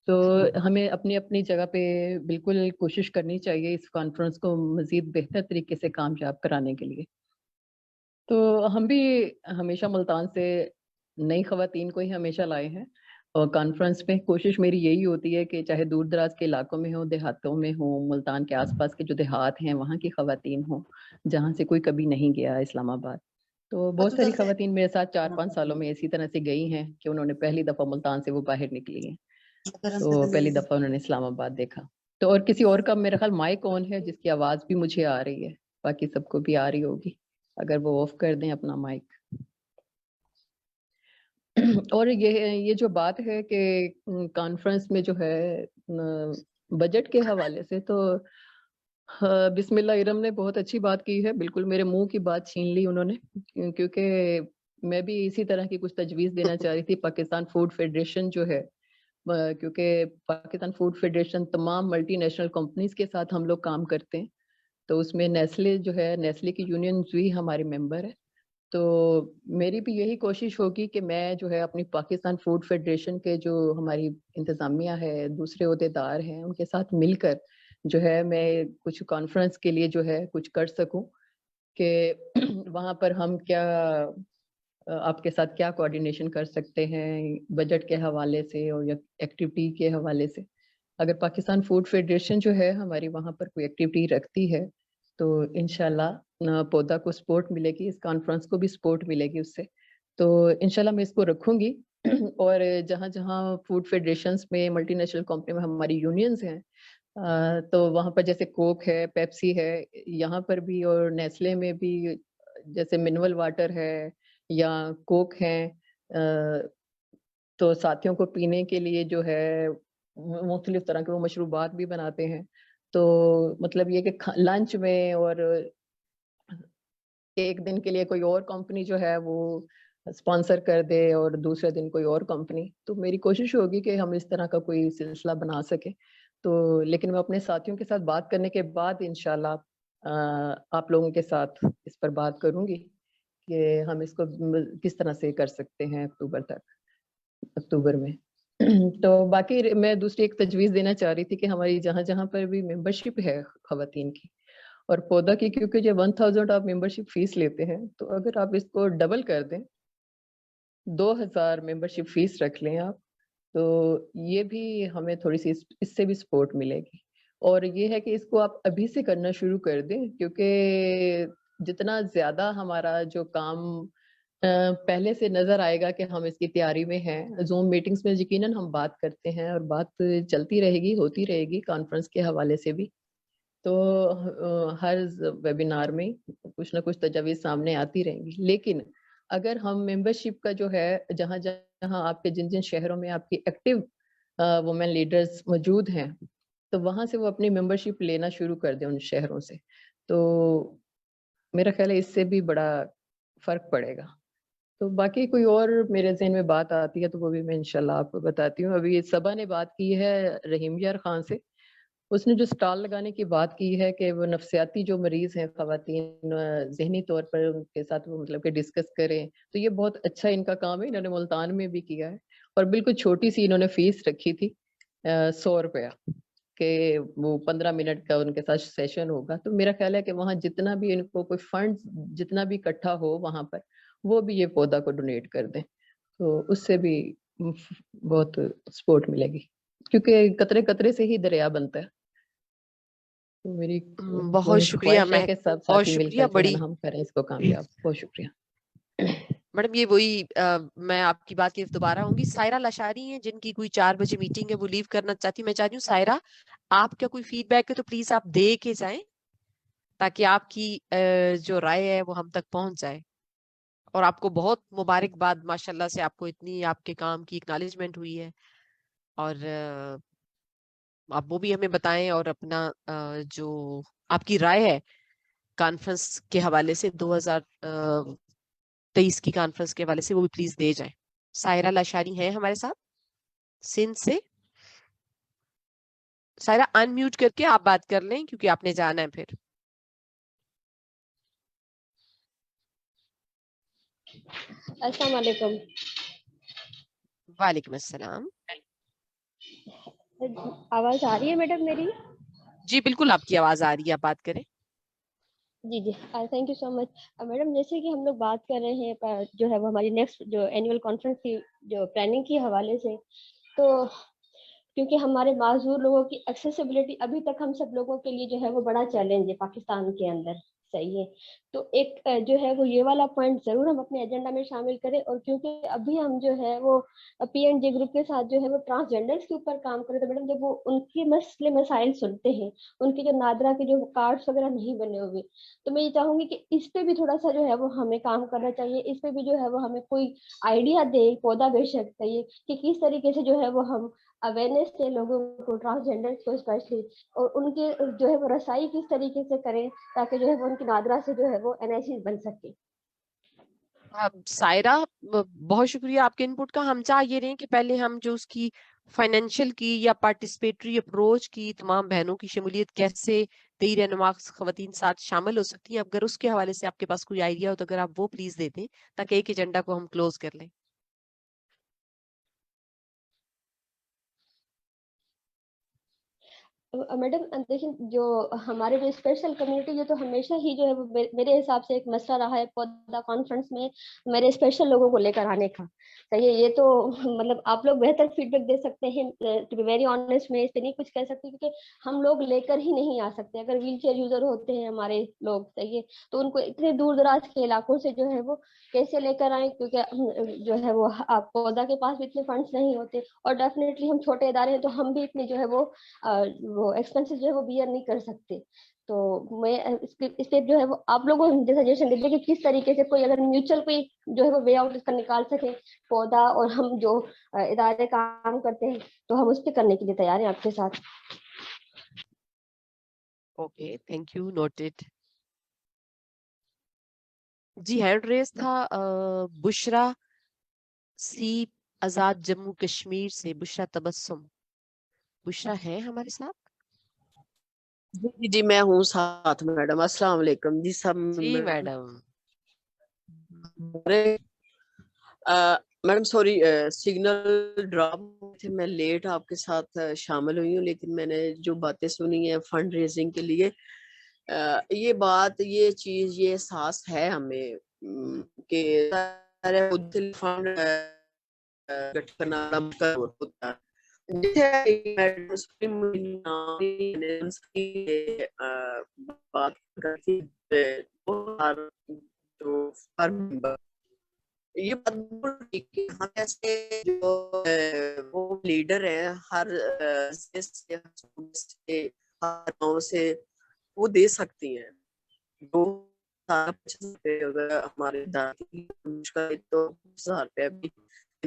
G: तो हमें अपनी अपनी जगह पे बिल्कुल कोशिश करनी चाहिए इस कॉन्फ्रेंस को मज़ीद बेहतर तरीके से कामयाब कराने के लिए। तो हम भी हमेशा मुल्तान से नई खवातीन को ही हमेशा लाए हैं और कॉन्फ्रेंस में कोशिश मेरी यही होती है कि चाहे दूर दराज के इलाकों में हो, देहातों में हो, मुल्तान के आसपास के जो देहात हैं वहाँ की खवातीन हो जहाँ से कोई कभी नहीं गया इस्लामाबाद। तो बहुत सारी खवातीन मेरे साथ 4-5 सालों में इसी तरह से गई हैं कि उन्होंने पहली दफ़ा मुल्तान से वो बाहर निकली हैं, तो पहली दफ़ा उन्होंने इस्लामाबाद देखा। तो और किसी और का मेरा ख्याल माइक ऑन है जिसकी आवाज़ भी मुझे आ रही है, बाकी सबको भी आ रही होगी, अगर वो ऑफ कर दें अपना माइक। और ये जो बात है कि कॉन्फ्रेंस में जो है बजट के हवाले से, तो बिस्मिल्लाह इरम ने बहुत अच्छी बात की है, बिल्कुल मेरे मुंह की बात छीन ली उन्होंने, क्योंकि मैं भी इसी तरह की कुछ तजवीज़ देना चाह रही थी। पाकिस्तान फूड फेडरेशन जो है, क्योंकि पाकिस्तान फूड फेडरेशन तमाम मल्टीनेशनल कंपनीज के साथ हम लोग काम करते हैं, तो उसमें नेस्ले जो है, नेस्ले की यूनियन भी हमारे मेंबर है। तो मेरी भी यही कोशिश होगी कि मैं जो है अपनी पाकिस्तान फूड फेडरेशन के जो हमारी इंतज़ामिया है, दूसरे ओहदेदार हैं, उनके साथ मिलकर जो है मैं कुछ कॉन्फ्रेंस के लिए जो है कुछ कर सकूं कि वहाँ पर हम क्या आपके साथ क्या कोऑर्डिनेशन कर सकते हैं बजट के हवाले से और एक्टिविटी के हवाले से। अगर पाकिस्तान फूड फेडरेशन जो है हमारी वहाँ पर कोई एक्टिविटी रखती है तो इंशाल्लाह पौधा को सपोर्ट मिलेगी, इस कॉन्फ्रेंस को भी सपोर्ट मिलेगी उससे। तो इंशाल्लाह मैं इसको रखूँगी। और जहाँ जहाँ फूड फेडरेशंस में, मल्टीनेशनल कंपनी में हमारी यूनियंस हैं, तो वहाँ पर जैसे कोक है, पेप्सी है, यहाँ पर भी, और नेस्ले में भी जैसे मिनरल वाटर है, या कोक हैं, तो साथियों को पीने के लिए जो है मुख्तलिफ तरह के वो मशरूबात भी बनाते हैं। तो मतलब ये कि लंच में और एक दिन के लिए कोई और कंपनी जो है वो स्पॉन्सर कर दे और दूसरे दिन कोई और कंपनी, तो मेरी कोशिश होगी कि हम इस तरह का कोई सिलसिला बना सके। तो लेकिन मैं अपने साथियों के साथ बात करने के बाद इंशाल्लाह आप लोगों के साथ इस पर बात करूंगी कि हम इसको किस तरह से कर सकते हैं अक्टूबर में। तो बाकी मैं दूसरी एक तजवीज़ देना चाह रही थी कि हमारी जहाँ पर भी मेंबरशिप है ख़वातीन की और पौधा की, क्योंकि जो 1000 आप मेंबरशिप फीस लेते हैं, तो अगर आप इसको डबल कर दें, 2000 मेंबरशिप फीस रख लें आप, तो ये भी हमें थोड़ी सी इससे भी सपोर्ट मिलेगी। और ये है कि इसको आप अभी से करना शुरू कर दें, क्योंकि जितना ज़्यादा हमारा जो काम पहले से नज़र आएगा कि हम इसकी तैयारी में हैं। ज़ूम मीटिंग्स में यकीनन हम बात करते हैं और बात चलती रहेगी, होती रहेगी कॉन्फ्रेंस के हवाले से भी। तो हर वेबिनार में कुछ ना कुछ तजावीज़ सामने आती रहेंगी। लेकिन अगर हम मेंबरशिप का जो है, जहाँ आपके जिन शहरों में आपकी एक्टिव वुमेन लीडर्स मौजूद हैं, तो वहाँ से वो अपनी मेंबरशिप लेना शुरू कर दें उन शहरों से, तो मेरा ख्याल है इससे भी बड़ा फ़र्क पड़ेगा। तो बाकी कोई और मेरे ज़हन में बात आती है तो वो भी मैं इंशाल्लाह आपको बताती हूँ। अभी सबा ने बात की है रहीम यार खान से, उसने जो स्टॉल लगाने की बात की है कि वो नफ्सियाती जो मरीज़ हैं ख़वातीन, ज़हनी तौर पर उनके साथ वो मतलब कि डिस्कस करें, तो ये बहुत अच्छा इनका काम है। इन्होंने मुल्तान में भी किया है और बिल्कुल छोटी सी इन्होंने फ़ीस रखी थी 100 रुपया, कि वो 15 मिनट का उनके साथ सेशन होगा। तो मेरा ख्याल है कि वहाँ जितना भी इनको कोई फंड जितना भी इकट्ठा हो वहाँ पर, वो भी ये पौधा को डोनेट कर दें, तो उससे भी बहुत सपोर्ट मिलेगी, क्योंकि कतरे-कतरे से ही दरिया बनता है। तो मेरी
C: बहुत शुक्रिया
G: ख्वाहिश है कि सब
C: बहुत
G: साथी
C: शुक्रिया।
G: मिलकर जो है
C: बड़ी
G: ना हम करें इसको कामयाब। बहुत शुक्रिया।
C: मैडम, ये वही मैं आपकी बात की दोबारा होंगी। सायरा लाशारी हैं जिनकी कोई 4 बजे मीटिंग है, वो लीव करना चाहती। मैं चाहती हूँ सायरा, आपका कोई फीडबैक है तो प्लीज आप दे के जाएं, ताकि आपकी जो राय है वो हम तक पहुंच जाए। और आपको बहुत मुबारकबाद, माशाल्लाह से आपको इतनी आपके काम की एक्नॉलेजमेंट हुई है, और आप वो भी हमें बताएं, और अपना जो आपकी राय है कॉन्फ्रेंस के हवाले से 2023 की कॉन्फ्रेंस के हवाले से, वो भी प्लीज दे जाएं। सायरा लाशारी है हमारे साथ सिंध से। सायरा, अनम्यूट करके आप बात कर लें, क्योंकि आपने जाना है फिर।
H: अस्सलाम वालेकुम।
C: वालेकुम अस्सलाम।
H: आवाज आ रही है मैडम मेरी?
C: जी बिल्कुल, आपकी आवाज आ रही है, आप बात करें।
H: जी जी, thank you so much madam. जैसे कि हम लोग बात कर रहे हैं जो है वो हमारी नेक्स्ट जो एनुअल कॉन्फ्रेंस की जो प्लानिंग के हवाले से, तो क्योंकि हमारे माजूर लोगों की एक्सेसिबिलिटी अभी तक हम सब लोगों के लिए जो है वो बड़ा चैलेंज है पाकिस्तान के अंदर, सही है। तो एक जो है वो ये वाला पॉइंट जरूर हम अपने एजेंडा में शामिल करें। और क्योंकि अभी हम जो है वो PNJ ग्रुप के साथ जो है वो ट्रांसजेंडर्स के ऊपर काम करें, तो मैडम जब वो उनके मसले मसाइल सुनते हैं, उनके जो नादरा के जो कार्ड्स वगैरह नहीं बने हुए, तो मैं ये चाहूंगी कि इस पे भी थोड़ा सा जो है वो हमें काम करना चाहिए। इस पे भी जो है वो हमें कोई आइडिया दे, पौधा बेशक चाहिए कि किस तरीके से जो है वो हम अवेयरनेस दे लोगों को, ट्रांसजेंडर्स को स्पेशली, और उनके जो है वो रसाई किस तरीके से करें ताकि जो है वो उनकी नादरा से जो है वो NIC बन सके।
C: सायरा, बहुत शुक्रिया आपके इनपुट का। हम चाह ये रहे हैं कि पहले हम जो उसकी फाइनेंशियल की या पार्टिसिपेटरी अप्रोच की, तमाम बहनों की शमूलियत कैसे 23 रहनुमा खवातीन साथ शामिल हो सकती हैं, अगर उसके हवाले से आपके पास कोई आइडिया हो तो अगर आप वो प्लीज दे दें, ताकि एक एजेंडा को हम क्लोज कर लें।
H: मैडम देखिए, जो हमारे जो स्पेशल कम्युनिटी, ये तो हमेशा ही जो है वो मेरे हिसाब से एक मसला रहा है पौधा कॉन्फ्रेंस में मेरे स्पेशल लोगों को लेकर आने का। सही है, ये तो मतलब आप लोग बेहतर फीडबैक दे सकते हैं। टू बी वेरी ऑनेस्ट, मैं इस पे नहीं कुछ कह सकती, क्योंकि हम लोग लेकर ही नहीं आ सकते। अगर व्हील चेयर यूजर होते हैं हमारे लोग, सही है, तो उनको इतने दूर दराज के इलाकों से जो है वो कैसे लेकर आए, क्योंकि जो है वो आप पौधा के पास भी इतने फंड्स नहीं होते, और डेफिनेटली हम छोटे इदारे हैं तो हम भी इतने जो है वो एक्सपेंसेस जो है वो बियर नहीं कर सकते। تو میں اس پہ جو ہے وہ آپ لوگوں کو مجھے سجیشن دیتے کہ کس طریقے سے کوئی اگر میوچل کوئی جو ہے وہ وے آؤٹ اس کا نکال سکے پودا، اور ہم جو ادارے کام کرتے ہیں تو ہم اس پہ کرنے کے لیے تیار ہیں آپ کے ساتھ.
C: Okay, thank you, noted. جی ہینڈ ریز تھا بشرا سی آزاد جموں کشمیر سے. بشرا تبسم، بشرا ہے ہمارے ساتھ؟
I: جی میں ہوں ساتھ میڈم. السلام علیکم جی سب.
C: جی madam.
I: Madam sorry signal drop تھے، میں لیٹ آپ کے ساتھ شامل ہوئی ہوں، لیکن میں نے جو باتیں سنی ہیں فنڈ ریزنگ کے لیے، یہ بات، یہ چیز، یہ احساس ہے ہمیں کہ فنڈ گٹھ کرنا ہوتا ہے. بات کرتی یہ ہم ایسے جو وہ لیڈر ہیں ہر گاؤں سے وہ دے سکتی ہیں. ہمارے مشکل تو 1000 روپیہ بھی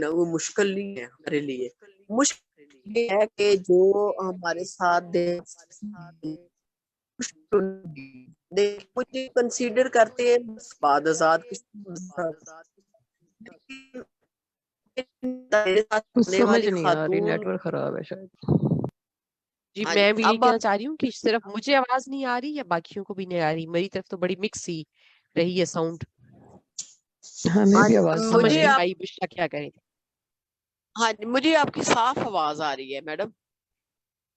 I: وہ مشکل نہیں ہے ہمارے لیے. مشکل یہ ہے کہ جو ہمارے ساتھ مجھے کنسیڈر کرتے ہیں بعد آزاد
G: سمجھ نہیں آ رہی، نیٹ ورک خراب ہے شاید.
C: جی میں بھی یہ کہنا چاہ رہی ہوں کہ صرف مجھے آواز نہیں آ رہی یا باقیوں کو بھی نہیں آ رہی؟ میری طرف تو بڑی مکس ہی رہی ہے ساؤنڈ.
G: ہمیں بھی آواز
C: سمجھ نہیں آئی بشرا کیا کریں.
I: ہاں مجھے آپ کی صاف آواز آ رہی ہے میڈم.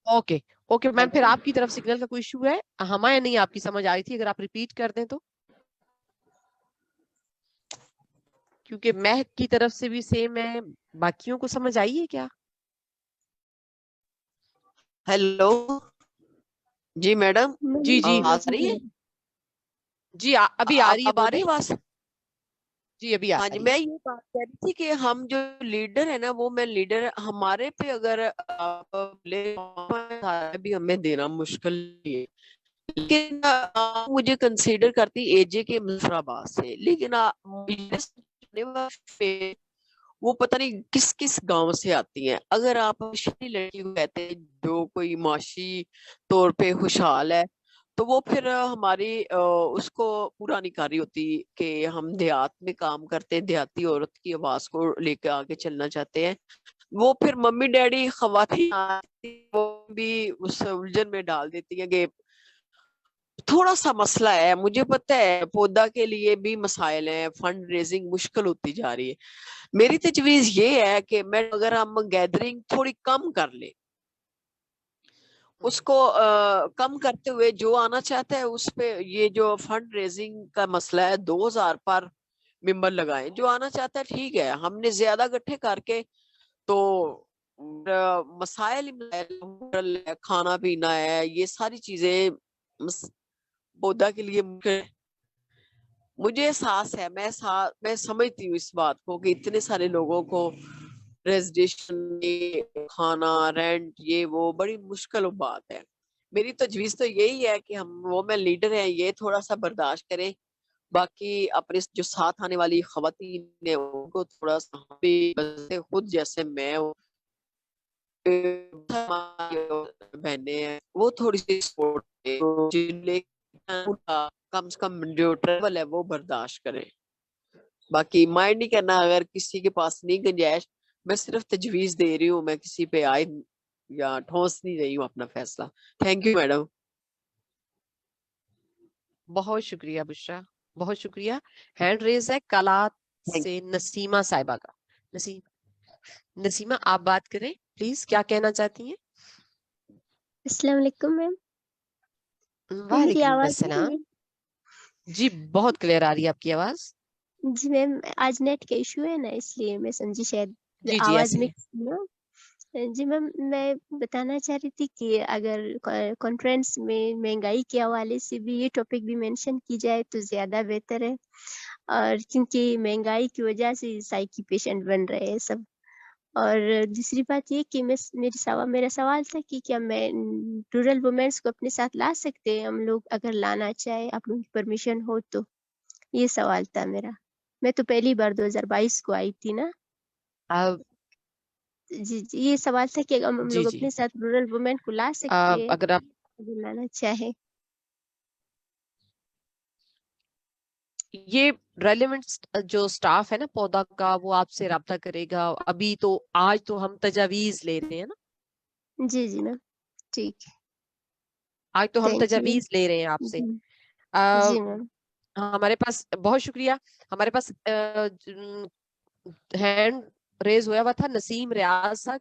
C: اوکے اوکے میم، پھر آپ کی طرف سگنل کا کوئی ایشو ہے؟ ہمیں نہیں آپ کی سمجھ آئی تھی، اگر آپ ریپیٹ کر دیں تو. کیونکہ مہک کی طرف سے بھی سیم ہے، باقیوں کو سمجھ آئی ہے کیا؟
I: ہیلو جی میڈم.
C: جی جی
I: آواز آ رہی ہے؟
C: جی ابھی آ رہی ہے.
I: اب آ رہی آواز؟
C: جی ابھی آ
I: ہاں
C: رہی
I: جی
C: ہے.
I: میں یہ بات کہہ رہی تھی کہ ہم جو لیڈر ہے نا، وہ میں لیڈر ہمارے پہ اگر بھی ہمیں دینا مشکل ہے، لیکن مجھے کنسیڈر کرتی اے جے کے مظفرآباد سے، لیکن وہ پتہ نہیں کس کس گاؤں سے آتی ہیں. اگر آپ لڑکی کو کہتے ہیں جو کوئی معاشی طور پہ خوشحال ہے، تو وہ پھر ہماری اس کو پورا نہیں کر رہی ہوتی کہ ہم دیہات میں کام کرتے ہیں، دیہاتی عورت کی آواز کو لے کے آگے چلنا چاہتے ہیں. وہ پھر ممی ڈیڈی خواتین وہ بھی اس الجھن میں ڈال دیتی ہیں کہ تھوڑا سا مسئلہ ہے. مجھے پتہ ہے پودا کے لیے بھی مسائل ہیں، فنڈ ریزنگ مشکل ہوتی جا رہی ہے. میری تجویز یہ ہے کہ میں اگر ہم گیدرنگ تھوڑی کم کر لیں، اس کو کم کرتے ہوئے جو آنا چاہتا ہے اس پہ یہ جو فنڈ ریزنگ کا مسئلہ ہے 2000 پر ممبر لگائیں. جو آنا چاہتا ہے ٹھیک ہے، ہم نے زیادہ گٹھے کر کے تو مسائل کھانا پینا ہے، یہ ساری چیزیں پودا کے لیے مجھے احساس ہے، میں سمجھتی ہوں اس بات کو کہ اتنے سارے لوگوں کو ریزیڈیشن، کھانا، رینٹ، یہ وہ بڑی مشکل بات ہے. میری تجویز تو یہی ہے کہ ہم وومن لیڈر ہیں، یہ تھوڑا سا برداشت کریں. باقی اپنے جو ساتھ آنے والی خواتین ہیں ان کو تھوڑا سا خود جیسے میں ہوں بہنیں ہیں وہ تھوڑی سی سپورٹ کم سے کم جو ٹریول ہے وہ برداشت کریں. باقی مائنڈ نہیں کرنا اگر کسی کے پاس نہیں گنجائش. میں صرف تجویز دے رہی ہوں، میں کسی پہ آئے یا ٹھوس نہیں رہی ہوں اپنا فیصلہ. Thank you madam.
C: بہت شکریہ بشرا، بہت شکریہ. ہینڈ ریز ہے کلات سے نسیمہ صاحبہ کا. نسیمہ آپ بات کریں پلیز، کیا کہنا چاہتی ہیں؟
J: السلام علیکم میم.
C: وعلیکم السلام. جی بہت کلیئر آ رہی ہے آپ کی آواز.
J: جی میم آج نیٹ کا ایشو ہے نا، اس لیے میں سمجھی شاید
C: جی
J: آواز مکس نا. جی میم میں بتانا چاہ رہی تھی کہ اگر کانفرنس میں مہنگائی کے حوالے سے بھی یہ ٹاپک بھی مینشن کی جائے تو زیادہ بہتر ہے، اور کیونکہ مہنگائی کی وجہ سے سائیکی پیشنٹ بن رہے ہیں سب، اور دوسری بات یہ کہ میرا سوال تھا کہ کیا میں رورل وومینس کو اپنے ساتھ لا سکتے ہیں ہم لوگ اگر لانا چاہے, آپ لوگوں کی پرمیشن ہو تو. یہ سوال تھا میرا. میں تو پہلی بار 2022 کو آئی تھی نا. جی یہ سوال تھا کہ ہم
C: جی
J: لوگ
C: جی
J: اپنے ساتھ رورل وومین کو لا سکتے ہیں
C: اگر آپ
J: اگر لانا چاہیں.
C: یہ ریلیونٹ جو سٹاف ہے نا پودا کا, وہ آپ سے رابطہ کرے گا. ابھی تو آج تو ہم تجاویز لے رہے ہیں نا,
J: جی جی میم, ٹھیک ہے,
C: آج تو ہم
J: تھینک یو
C: تجاویز لے رہے ہیں آپ سے.
J: جی میم.
C: ہمارے پاس بہت شکریہ. ہمارے پاس ہینڈ ریز ہوا ہوا تھا نسیم ریاض صاحب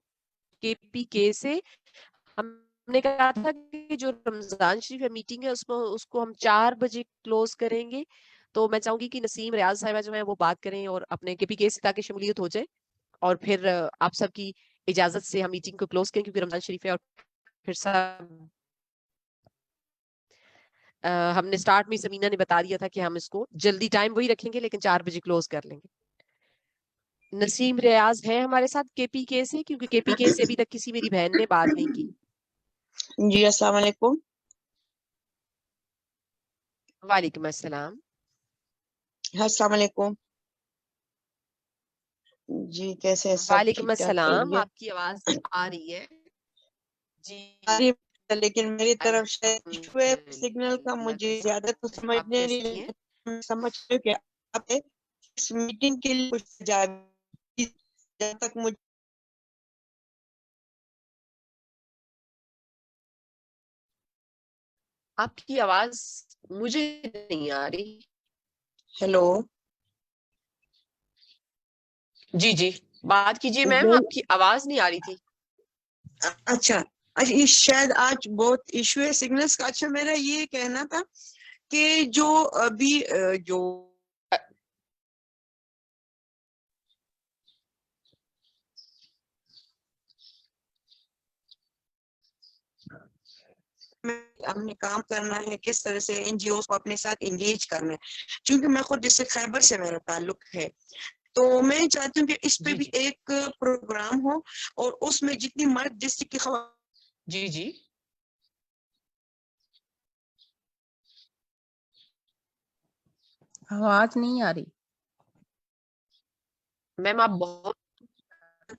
C: KPK سے. ہم نے کہا تھا کہ جو رمضان شریف میٹنگ ہے اس کو ہم 4 بجے کلوز کریں گے. تو میں چاہوں گی کہ نسیم ریاض صاحبہ جو ہیں وہ بات کریں اور اپنے KPK سے تاکہ شمولیت ہو جائے, اور پھر آپ سب کی اجازت سے ہم میٹنگ کو کلوز کریں کیونکہ رمضان شریف ہے. اور پھر سب ہم نے سٹارٹ میں سمینہ نے بتا دیا تھا کہ ہم اس کو جلدی ٹائم وہی رکھیں گے لیکن 4 بجے کلوز کر لیں گے. نسیم ریاض ہے ہمارے ساتھ KPK سے, کیونکہ KPK سے ابھی تک کسی میری بہن نے بات نہیں کی.
K: جی السلام علیکم.
C: وعلیکم السلام.
K: السلام علیکم. جی کیسے ہیں سب؟
C: وعلیکم
K: ٹھیک ٹھاک
C: السلام.
K: خیریت؟
C: آپ کی آواز آ رہی ہے
K: جی لیکن میری طرف سے ایشو ہے سگنل کا,
C: الحمدللہ.
K: مجھے زیادہ تو
C: آپ
K: سمجھنے
C: کیسی ہیں؟
K: نہیں سمجھ کہ آپ اس میٹنگ کے لیے کچھ جب تک مجھے
C: آپ کی آواز مجھے نہیں آ رہی.
K: ہیلو
C: جی جی بات کیجیے میم, آپ کی آواز نہیں آ رہی تھی.
K: اچھا یہ شاید آج بہت ایشو ہے سگنلز کا. اچھا میرا یہ کہنا تھا کہ جو ابھی جو ہم نے کام کرنا ہے, کس طرح سے NGOs کو اپنے ساتھ انگیج کرنا ہے, چونکہ میں خود ڈسٹرکٹ خیبر سے میرا تعلق ہے, تو میں چاہتی ہوں کہ اس پہ بھی ایک پروگرام ہو اور اس میں جتنی مرد ڈسٹرکٹ کی خبر.
C: جی جی
L: آواز نہیں آ رہی
C: میم. آپ بہت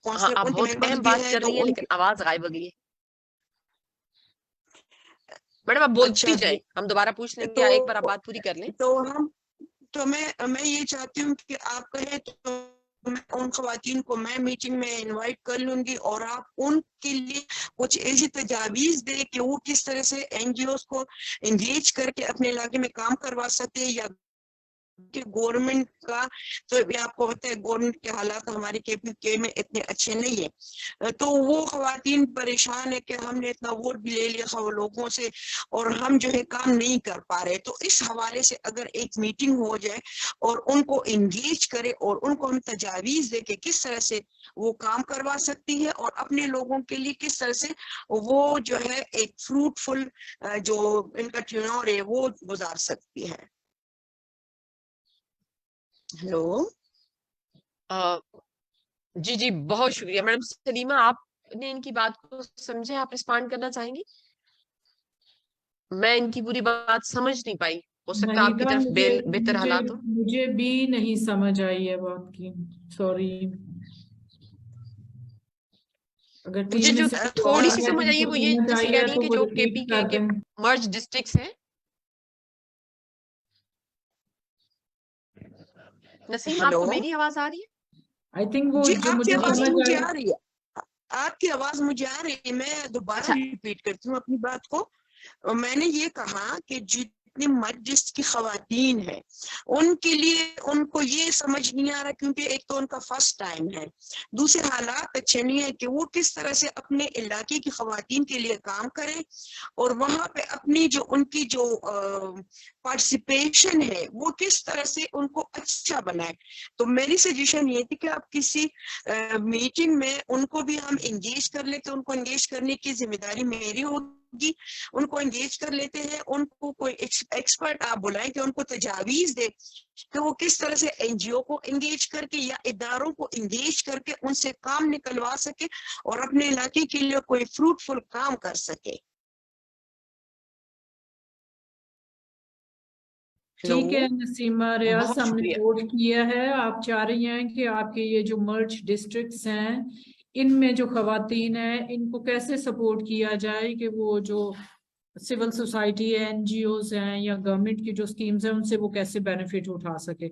C: ہاں آپ بہت اہم بات کر رہی ہیں لیکن آواز غائب ہو گئی ہے. میڈم آپ بولتی جائیں, ہم دوبارہ پوچھ لیں گے, ایک بار آپ بات پوری کر لیں.
K: تو میں یہ چاہتی ہوں کہ آپ کہیں تو میں ان خواتین کو میں میٹنگ میں انوائٹ کر لوں گی, اور آپ ان کے لیے کچھ ایسی تجاویز دیں کہ وہ کس طرح سے NGOs کو انگیج کر کے اپنے علاقے میں کام کروا سکتے, یا کہ گورنمنٹ کا تو آپ کو پتہ ہے گورنمنٹ کے حالات ہمارے KPK میں اتنے اچھے نہیں ہیں, تو وہ خواتین پریشان ہے کہ ہم نے اتنا ووٹ بھی لے لیا لوگوں سے اور ہم جو ہے کام نہیں کر پا رہے. تو اس حوالے سے اگر ایک میٹنگ ہو جائے اور ان کو انگیج کرے اور ان کو ہم تجاویز دے کہ کس طرح سے وہ کام کروا سکتی ہے اور اپنے لوگوں کے لیے کس طرح سے وہ جو ہے ایک فروٹفل جو ان کا ٹینور ہے وہ گزار سکتی ہے. ہیلو
C: جی جی بہت شکریہ میڈم. سلیمہ آپ نے ان کی بات کو سمجھے, آپ رسپونڈ کرنا چاہیں گی؟ میں ان کی پوری بات سمجھ نہیں پائی, ہو سکتا ہے آپ کی طرف بہتر حالات ہو.
M: مجھے بھی نہیں سمجھ آئی ہے بات کی, سوری. اگر
C: مجھے
M: ٹیم میں
C: جو
M: سے
C: تھوڑی سی سمجھ آئی ہے وہ یہ جیسے کہہ رہی ہیں کہ جو KPK کے مرج ڈسٹرکٹس ہیں. نسیم آپ کو میری آواز آ رہی ہے؟
M: I think وہ
K: جی
M: جو
K: آپ کی
M: مجھے
K: آواز
M: سمجھ
K: مجھے
M: آئی,
K: آ رہی ہے, آپ کی آواز مجھے آ رہی ہے. میں دوبارہ ریپیٹ کرتی ہوں اپنی بات کو. میں نے یہ کہا کہ جتنی مسجد کی خواتین ہیں ان کے لیے ان کو یہ سمجھ نہیں آ رہا, کیونکہ ایک تو ان کا فرسٹ ٹائم ہے, دوسرے حالات اچھے نہیں ہے کہ وہ کس طرح سے اپنے علاقے کی خواتین کے لیے کام کریں اور وہاں پہ اپنی جو ان کی جو پارٹیسپیشن ہے وہ کس طرح سے ان کو اچھا بنائے. تو میری سجیشن یہ تھی کہ آپ کسی میٹنگ میں ان کو بھی ہم انگیج کر لیں, تو ان کو انگیج کرنے کی ذمہ داری میری ہوگی होगी, उनको एंगेज कर लेते हैं, उनको कोई एक्सपर्ट आप बुलाएं कि उनको तजावीज दे कि वो किस तरह से एनजीओ को एंगेज करके या इदारों को एंगेज करके उनसे काम निकलवा सके और अपने इलाके के लिए कोई फ्रूटफुल काम कर सके।
M: ठीक है नसीमा रियाज,
C: बहुत
M: हमने
C: शुक्रिया।
M: नोट किया है। आप चाह रही हैं कि आपके ये जो मर्ज डिस्ट्रिक्ट्स हैं इनमें जो खवातीन हैं इनको कैसे सपोर्ट किया जाए कि वो जो सिविल सोसाइटी है, एनजीओज हैं या गवर्नमेंट की जो स्कीम्स हैं उनसे वो कैसे बेनिफिट उठा सके।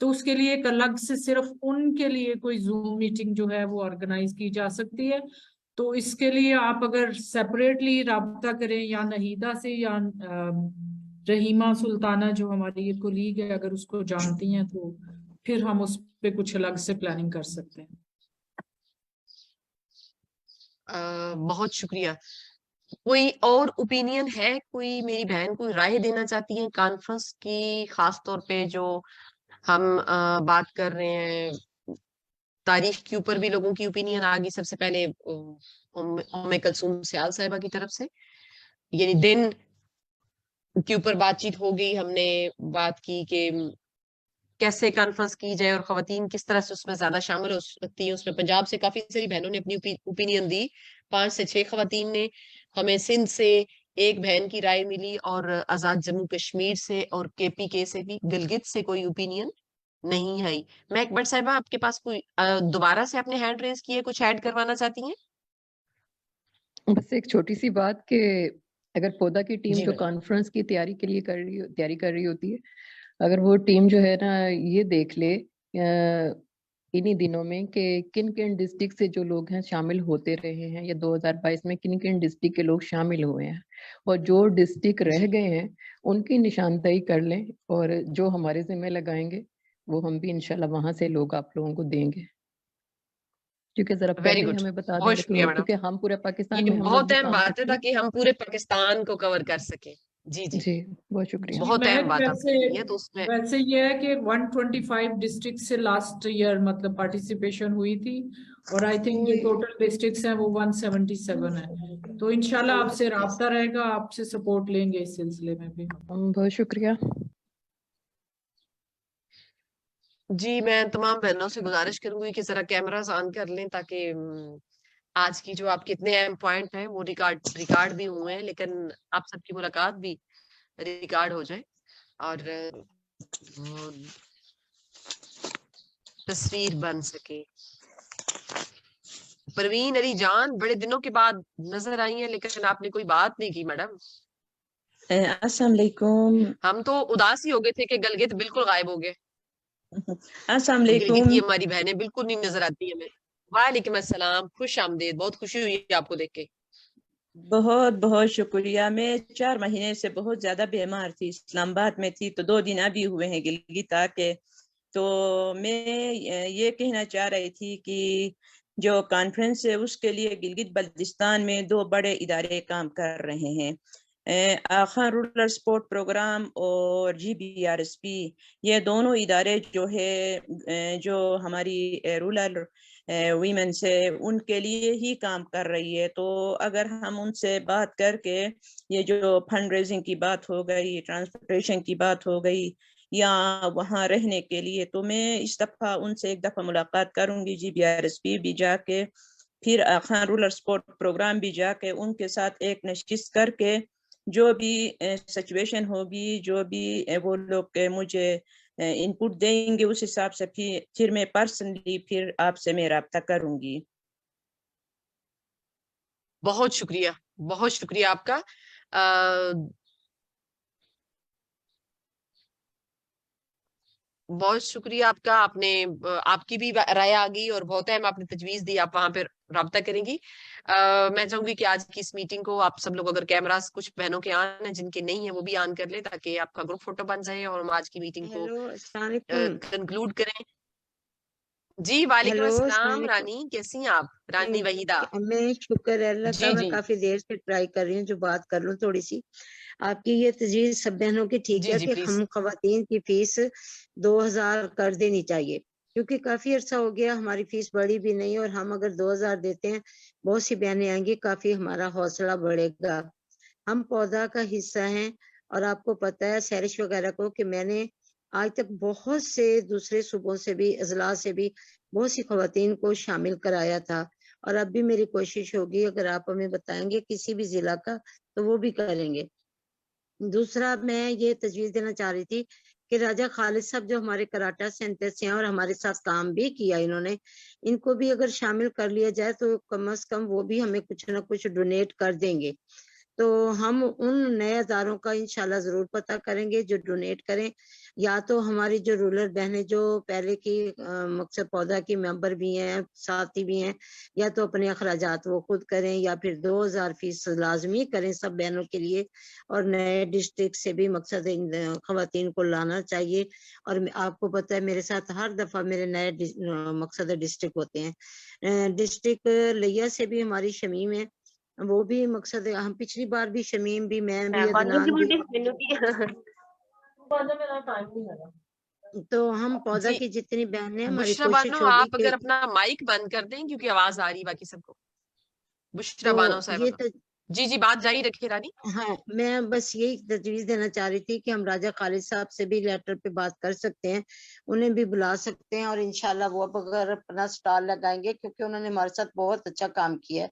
M: तो उसके लिए एक अलग से सिर्फ उनके लिए कोई जूम मीटिंग जो है वो ऑर्गेनाइज की जा सकती है। तो इसके लिए आप अगर सेपरेटली राब्ता करें या नहीदा से या रहीमा सुल्ताना जो हमारी ये कोलीग है अगर उसको जानती हैं तो फिर हम उस पे कुछ अलग से प्लानिंग कर सकते हैं।
C: बहुत शुक्रिया। कोई और ओपिनियन है? कोई मेरी बहन कोई राय देना चाहती है कॉन्फ्रेंस की, खास तौर पे जो हम बात कर रहे हैं तारीख के ऊपर भी लोगों की ओपिनियन आ गई। सबसे पहले उम्मे कलसूम सियाल साहिबा की तरफ से, यानी दिन के ऊपर बातचीत हो गई, हमने बात की कि कैसे कॉन्फ्रेंस की जाए और खवातीन किस तरह से उसमें ज्यादा शामिल हो सकती हैं। उसमें पंजाब से काफी सारी बहनों ने अपनी ओपिनियन दी, 5 से 6 खवातीन ने। हमें सिंध से एक बहन की राय मिली और आजाद जम्मू कश्मीर से और KPK से भी, गिलगित से कोई ओपिनियन नहीं आई। मैं अकबर साहिबा आपके पास कोई दोबारा से आपने हैंड रेज किया, कुछ ऐड करवाना चाहती हैं?
G: बस एक छोटी सी बात कि अगर पौधा की टीम
C: जी
G: जो
C: मैडम।
G: कॉन्फ्रेंस की तैयारी के लिए तैयारी कर रही होती है, अगर वो टीम जो है ना ये देख ले इन्हीं दिनों में कि किन किन डिस्ट्रिक्ट से जो लोग हैं शामिल होते रहे हैं या 2022 में किन किन डिस्ट्रिक्ट के लोग शामिल हुए हैं, और जो डिस्ट्रिक्ट रह गए हैं उनकी निशानदेही कर लें, और जो हमारे जिम्मे लगाएंगे वो हम भी इंशाल्लाह वहां से लोग आप लोगों को देंगे। क्योंकि जरा
C: वेरी
G: पहले ही
C: गुड,
G: हमें बता
C: बहुत
G: देंगे
C: शुक्रिया
G: तो,
C: मैडम।
G: क्योंकि हम पूरे पाकिस्तान
C: ये
G: में हम लोग
C: बहुत
G: भी
C: अहम
G: काम
C: बात है
G: करते हैं।
C: ताकि हम पूरे पाकिस्तान को कवर कर सके। जी जी,
G: जी बहुत शुक्रिया।
M: जी
C: बहुत अहम
M: महक,
C: बात आपने की है। तो उसमें
M: वैसे ये है कि 125 डिस्ट्रिक्ट से लास्ट ईयर मतलब पार्टिसिपेशन हुई थी और आई थिंक जो टोटल डिस्ट्रिक्ट्स हैं वो 177 है। तो इंशाल्लाह आपसे राब्ता रहेगा, आपसे सपोर्ट लेंगे इस सिलसिले में भी।
G: बहुत शुक्रिया।
C: जी, मैं तमाम बहनों से गुजारिश करूंगी कि जरा कैमरास ऑन कर लें ताकि आज की जो आपके इतने अहम पॉइंट हैं वो रिकॉर्ड भी हुए हैं, लेकिन आप सबकी मुलाकात भी रिकॉर्ड हो जाए और तस्वीर बन सके। परवीन अली जान बड़े दिनों के बाद नजर आई हैं, लेकिन आपने कोई बात नहीं की मैडम।
L: अस्सलाम वालेकुम।
C: हम तो उदास ही हो गए थे कि गलगित बिल्कुल गायब हो गए।
L: अस्सलाम
C: गिलगित
L: वालेकुम।
C: की हमारी बहनें बिल्कुल नहीं नजर आती हमें। वालेकुम अस्सलाम, खुश आमदीद, बहुत खुशी हुई आपको देख के।
L: बहुत बहुत शुक्रिया। मैं 4 महीने से बहुत ज्यादा बीमार थी, इस्लामाबाद में थी, तो 2 दिन अभी हुए हैं गिलगित आके। तो मैं ये कहना चाह रही थी कि जो कॉन्फ्रेंस है उसके लिए गिलगित बल्तिस्तान में 2 बड़े इदारे काम कर रहे हैं, खान रूरल सपोर्ट प्रोग्राम और GBRSP। ये दोनों इदारे जो है जो हमारी रूरल वीमेन से उनके लिए ही काम कर रही है। तो अगर हम उनसे बात करके ये जो फंड रेजिंग की बात हो गई, ट्रांसपोर्टेशन की बात हो गई या वहाँ रहने के लिए, तो मैं इस दफा उनसे एक दफा मुलाकात करूंगी, GBRSP भी जाके, फिर खान रूरल सपोर्ट प्रोग्राम भी जाके उनके साथ एक नशिस्त करके जो भी सिचुएशन होगी, जो भी वो लोग मुझे इनपुट देंगे उस हिसाब से फिर मैं पर्सनली फिर आपसे मैं राब्ता करूंगी।
C: बहुत शुक्रिया आपका। बहुत शुक्रिया आपका। आपकी भी राय आ गई और बहुत अहम आपने तजवीज दी, आप वहां पे राब्ता करेंगी। मैं चाहूंगी कि आज की इस मीटिंग को आप सब लोग, अगर कैमरास कुछ बहनों के ऑन है, जिनके नहीं है वो भी ऑन कर ले ताकि आपका ग्रुप फोटो बन जाए और हम आज की मीटिंग को कंक्लूड करें। जी वालेकुम अस्सलाम रानी, कैसी हैं आप? रानी वहीदा।
N: मैं शुक्र है अल्लाह का,
C: जी
N: मैं
C: जी
N: काफी देर से ट्राई कर रही हूँ जो बात कर लूँ थोड़ी सी। आपकी ये तजवीज सब बहनों की ठीक
C: जी
N: है
C: जी
N: कि
C: प्लीज।
N: हम खवातीन की फीस 2000 कर देनी चाहिए, क्योंकि काफी अरसा हो गया हमारी फीस बढ़ी भी नहीं, और हम अगर 2000 देते हैं बहुत सी बहनें आएंगी, काफी हमारा हौसला बढ़ेगा। हम पौधा का हिस्सा हैं और आपको पता है सैरिश वगैरह को कि मैंने आज तक बहुत से दूसरे सूबों से भी अजला से भी बहुत सी खवातीन को शामिल कराया था और अब भी मेरी कोशिश होगी अगर आप हमें बताएंगे किसी भी जिला का तो वो भी करेंगे। दूसरा मैं ये तजवीज देना चाह रही थी कि राजा खालिद साहब जो हमारे कराटा सेंटर से हैं और हमारे साथ काम भी किया इन्होंने, इनको भी अगर शामिल कर लिया जाए तो कम से कम वो भी हमें कुछ ना कुछ डोनेट कर देंगे। तो हम उन नए अदारों का इंशाल्लाह जरूर पता करेंगे जो डोनेट करें, या तो हमारी जो रूरल बहनें जो पहले की मकसद पौधा की मेंबर भी हैं साथी भी हैं, या तो अपने अखराजात वो खुद करें या फिर 2000 फीस लाजमी करें सब बहनों के लिए। और नए डिस्ट्रिक्ट से भी मकसद खवातीन को लाना चाहिए। और आपको पता है मेरे साथ हर दफा मेरे नए मकसद डिस्ट्रिक्ट होते हैं। डिस्ट्रिक्ट लिया से भी हमारी शमीम है, वो भी मकसद है। हम पिछली बार भी शमीम भी मैं भी अदनान भी तो हम पौधा
C: जी
N: की जितनी बहनें हमारी
C: बुशरा
N: कोशिश
C: बानो,
N: होगी
C: आप
N: कि
C: अगर अपना माइक बंद कर दें क्योंकि आवाज आ रही है बाकी सबको। बुशरा बानो
N: तो
C: साहिबा
N: ये
C: का। जी जी बात जारी रखिए रानी।
N: हाँ, मैं बस यही तजवीज देना चाह रही थी कि हम राजा खालिद साहब से भी लेटर पे बात कर सकते हैं, उन्हें भी बुला सकते हैं और इंशाल्लाह वो अब अगर अपना स्टॉल लगाएंगे क्योंकि उन्होंने हमारे साथ बहुत अच्छा काम किया है,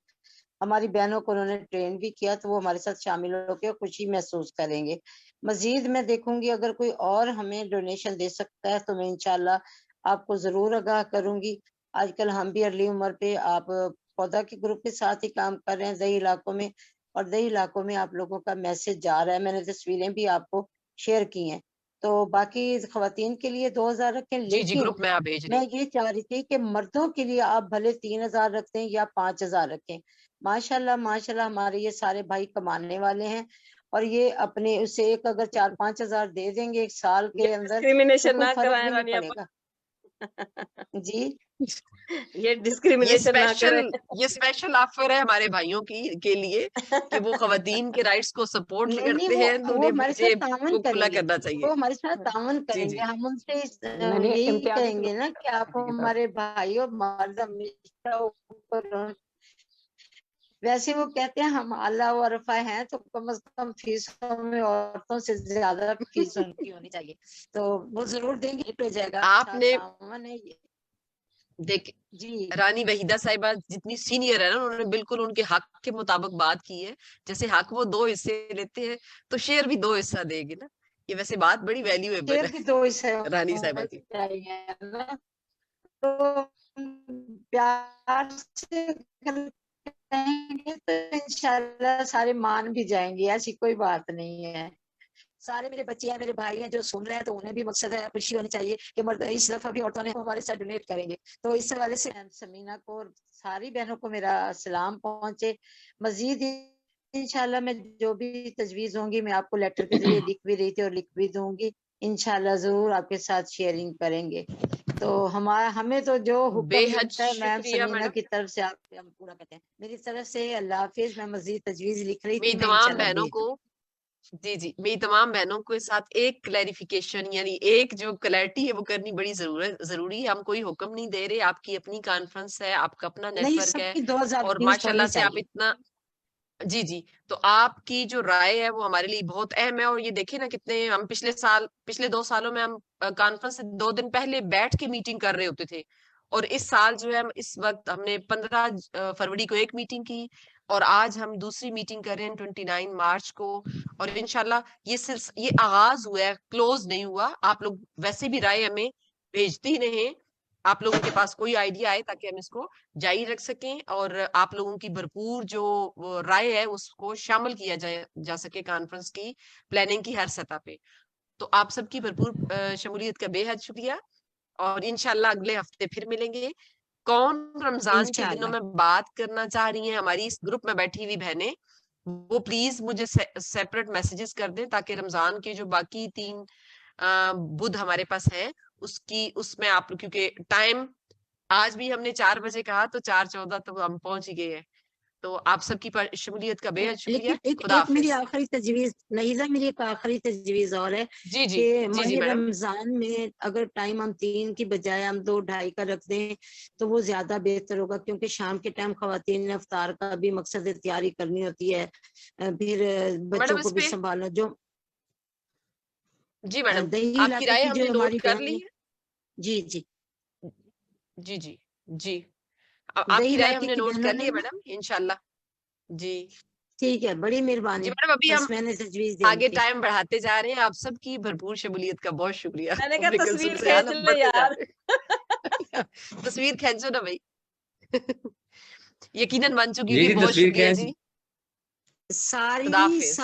N: हमारी बहनों को उन्होंने ट्रेन भी किया, तो वो हमारे साथ शामिल होकर खुशी महसूस करेंगे। मजीद मैं देखूंगी अगर कोई और हमें डोनेशन दे सकता है तो मैं इंशाल्लाह आपको जरूर आगाह करूंगी। आजकल हम भी अर्ली उम्र पे आप पौधा के ग्रुप के साथ ही काम कर रहे हैं दही इलाकों में, और दही इलाकों में आप लोगों का मैसेज जा रहा है, मैंने तस्वीरें भी आपको शेयर की हैं। तो बाकी खवातीन के लिए 2000 रखें,
C: जी जी
N: लेकिन
C: ग्रुप में आप भेज रही
N: मैं ये चाह रही थी कि मर्दों के लिए आप भले 3000 रखते हैं या 5000 रखें। माशाल्लाह माशाल्लाह हमारे ये सारे भाई कमाने वाले हैं और ये अपने उसे एक अगर 4-5 हजार दे देंगे एक साल के अंदर तो
B: डिस्क्रिमिनेशन
N: कोई
B: ना
N: फर्क
B: कराएं
N: भी नहीं
B: रानी आप।
N: पड़ेगा। जी
B: ये डिस्क्रिमिनेशन ना करें।
C: ये स्पेशल ऑफर है हमारे भाइयों के लिए कि वो खवातीन के राइट्स को सपोर्ट
N: नहीं
C: करते हैं तो
N: वो
C: उन्हें
N: हमारे साथ
C: जेब
N: तावन
C: को खुला
N: करेंगे,
C: करना चाहिए।
N: वो हमारे साथ तावन
C: जी
N: करेंगे।
C: जी
N: हम उनसे
G: मैंने
N: यही
G: इम्तियाजी
N: कहेंगे ना कि आप हमारे भाई और मर्द हमेशा ऊपर हों। वैसे वो कहते हैं हम आला वरफा हैं तो कम से कम फीसों में औरतों से ज्यादा फीस उनकी होनी चाहिए, तो वो जरूर देंगे, हिट हो जाएगा। अच्छा
C: आपने
N: तावन है ये।
C: देख
N: जी
C: रानी वहीदा साहिबा जितनी सीनियर है ना, उन्होंने बिल्कुल उनके हक के मुताबिक बात की है। जैसे हक वो 2 हिस्से लेते हैं तो शेयर भी 2 हिस्सा देगी ना। ये वैसे बात बड़ी वैल्यूएबल
N: शेर
C: है
N: भी 2 हिस्से
C: रानी साहिबा
N: होने
C: की।
N: चाहिए ना, तो प्यार से करेंगे तो इंशाल्लाह सारे मान भी जाएंगे, ऐसी कोई बात नहीं है। सारे मेरे बच्चे हैं मेरे भाई हैं जो सुन रहे हैं तो उन्हें भी मकसद है खुशी होनी चाहिए कि मर्द इस दफा भी औरतों ने हमारे साथ डोनेट करेंगे। तो इस हवाले से समीना को और सारी बहनों को मेरा सलाम पहुंचे। मजीद इंशाल्लाह मैं जो भी तजवीज होंगी मैं आपको लेटर के जरिए लिख भी रही थी और लिख भी दूंगी, इंशाल्लाह जरूर आपके साथ शेयरिंग करेंगे। तो हमें तो जो हुक्म
C: बेहद
N: मिलता है मैम
C: शुक्रिया
N: समीना
C: मैडम।
N: की तरफ से आप हम पूरा करते हैं। मेरी तरफ से अल्लाह हाफिज। मैं मजीद तजवीज लिख रही थी,
C: मेरी
N: मैं
C: तमाम
N: इंशाल्लाह
C: बहनों
N: भेज
C: को जी जी मेरी तमाम बहनों के साथ एक क्लैरिफिकेशन यानी एक जो क्लैरिटी है वो करनी बड़ी जरूरी है। हम कोई हुक्म नहीं दे रहे, आपकी अपनी कॉन्फ्रेंस है, आपका अपना
N: नहीं,
C: नेटवर्क है
N: सबकी 2000
C: और
N: फीस
C: माशाल्लाह
N: होनी
C: से आप
N: चाहिए।
C: इतना जी जी तो आपकी जो राय है वो हमारे लिए बहुत अहम है। और ये देखे ना कितने हम पिछले 2 सालों में हम कॉन्फ्रेंस से 2 दिन पहले बैठ के मीटिंग कर रहे होते थे, और इस साल जो है हम इस वक्त हमने 15 फरवरी को एक मीटिंग की और आज हम दूसरी मीटिंग कर रहे हैं 29 मार्च को। और इंशाल्लाह ये आगाज हुआ है, क्लोज नहीं हुआ। आप लोग वैसे भी राय हमें भेजते ही रहे, आप लोगों के पास कोई आइडिया आए ताकि हम इसको जारी रख सकें और आप लोगों की भरपूर जो राय है उसको शामिल किया जा सके कॉन्फ्रेंस की प्लानिंग की हर सतह पे। तो आप सबकी भरपूर शमूलियत का बेहद शुक्रिया और इंशाल्लाह अगले हफ्ते फिर मिलेंगे। कौन रमजान के दिनों
N: इंशाल्लाह
C: में बात करना चाह रही हैं हमारी इस ग्रुप में बैठी हुई बहनें, वो प्लीज मुझे सेपरेट मैसेजेस कर दें ताकि रमजान के जो बाकी 3 बुध हमारे पास हैं उसमें आप, क्योंकि टाइम आज भी हमने 4 बजे कहा तो 4:14 तो हम पहुंच ही गए हैं। तो आप सबकी शमूलियत का बेहद शुक्रिया।
N: लेकिन
C: खुदा
N: एक मेरी
C: हाफिज।
N: आखिरी तजवीज नहीज़ा, मेरी एक आखिरी तजवीज और है
C: जी जी
N: कि
C: जी
N: माह
C: जी मैडम।
N: रमजान में अगर टाइम हम 3 की बजाय हम 2-2:30 का रख दें तो वो ज्यादा बेहतर होगा, क्योंकि शाम के टाइम खवातीन ने इफ्तार का भी मकसद तैयारी करनी होती है, फिर बच्चों
C: मैडम
N: को
C: इस
N: भी
C: पे
N: संभालना। जो
C: जी मैडम
N: दही
C: आपकी
N: इलाके
C: राय
N: की
C: हमने
N: जो
C: नोट
N: हमारी
C: कर
N: बहन
C: ली
N: है,
C: है।
N: जी जी,
C: जी जी जी
N: दही
C: आपकी राय
N: इलाके
C: हमने
N: की
C: नोट
N: बहनों
C: कर ली
N: ने
C: है
N: ना,
C: मैडम, इंशाल्लाह। जी
N: ठीक है, बड़ी
C: जी
N: मेहरबानी,
C: मैडम, अभी
N: बस
C: हम
N: मैंने तजवीज देनी
C: आगे
N: थी।
C: टाइम बढ़ाते जा रहे हैं। आप सबकी भरपूर शमूलियत का बहुत शुक्रिया।
B: मैंने कहा
C: उम्र
B: तस्वीर
C: कुलसुम से हाल
B: खींच
C: हम
B: ले
C: बढ़ते जा
B: यार।
C: रहे हैं। तस्वीर खींचो ना भाई। यकीनन बन चुकी
O: जी
C: होगी।
O: जी
C: बहुत
O: तस्वीर
C: शुक्रिया
O: खींच
C: जी। खुदा
N: सारी
C: हाफिज।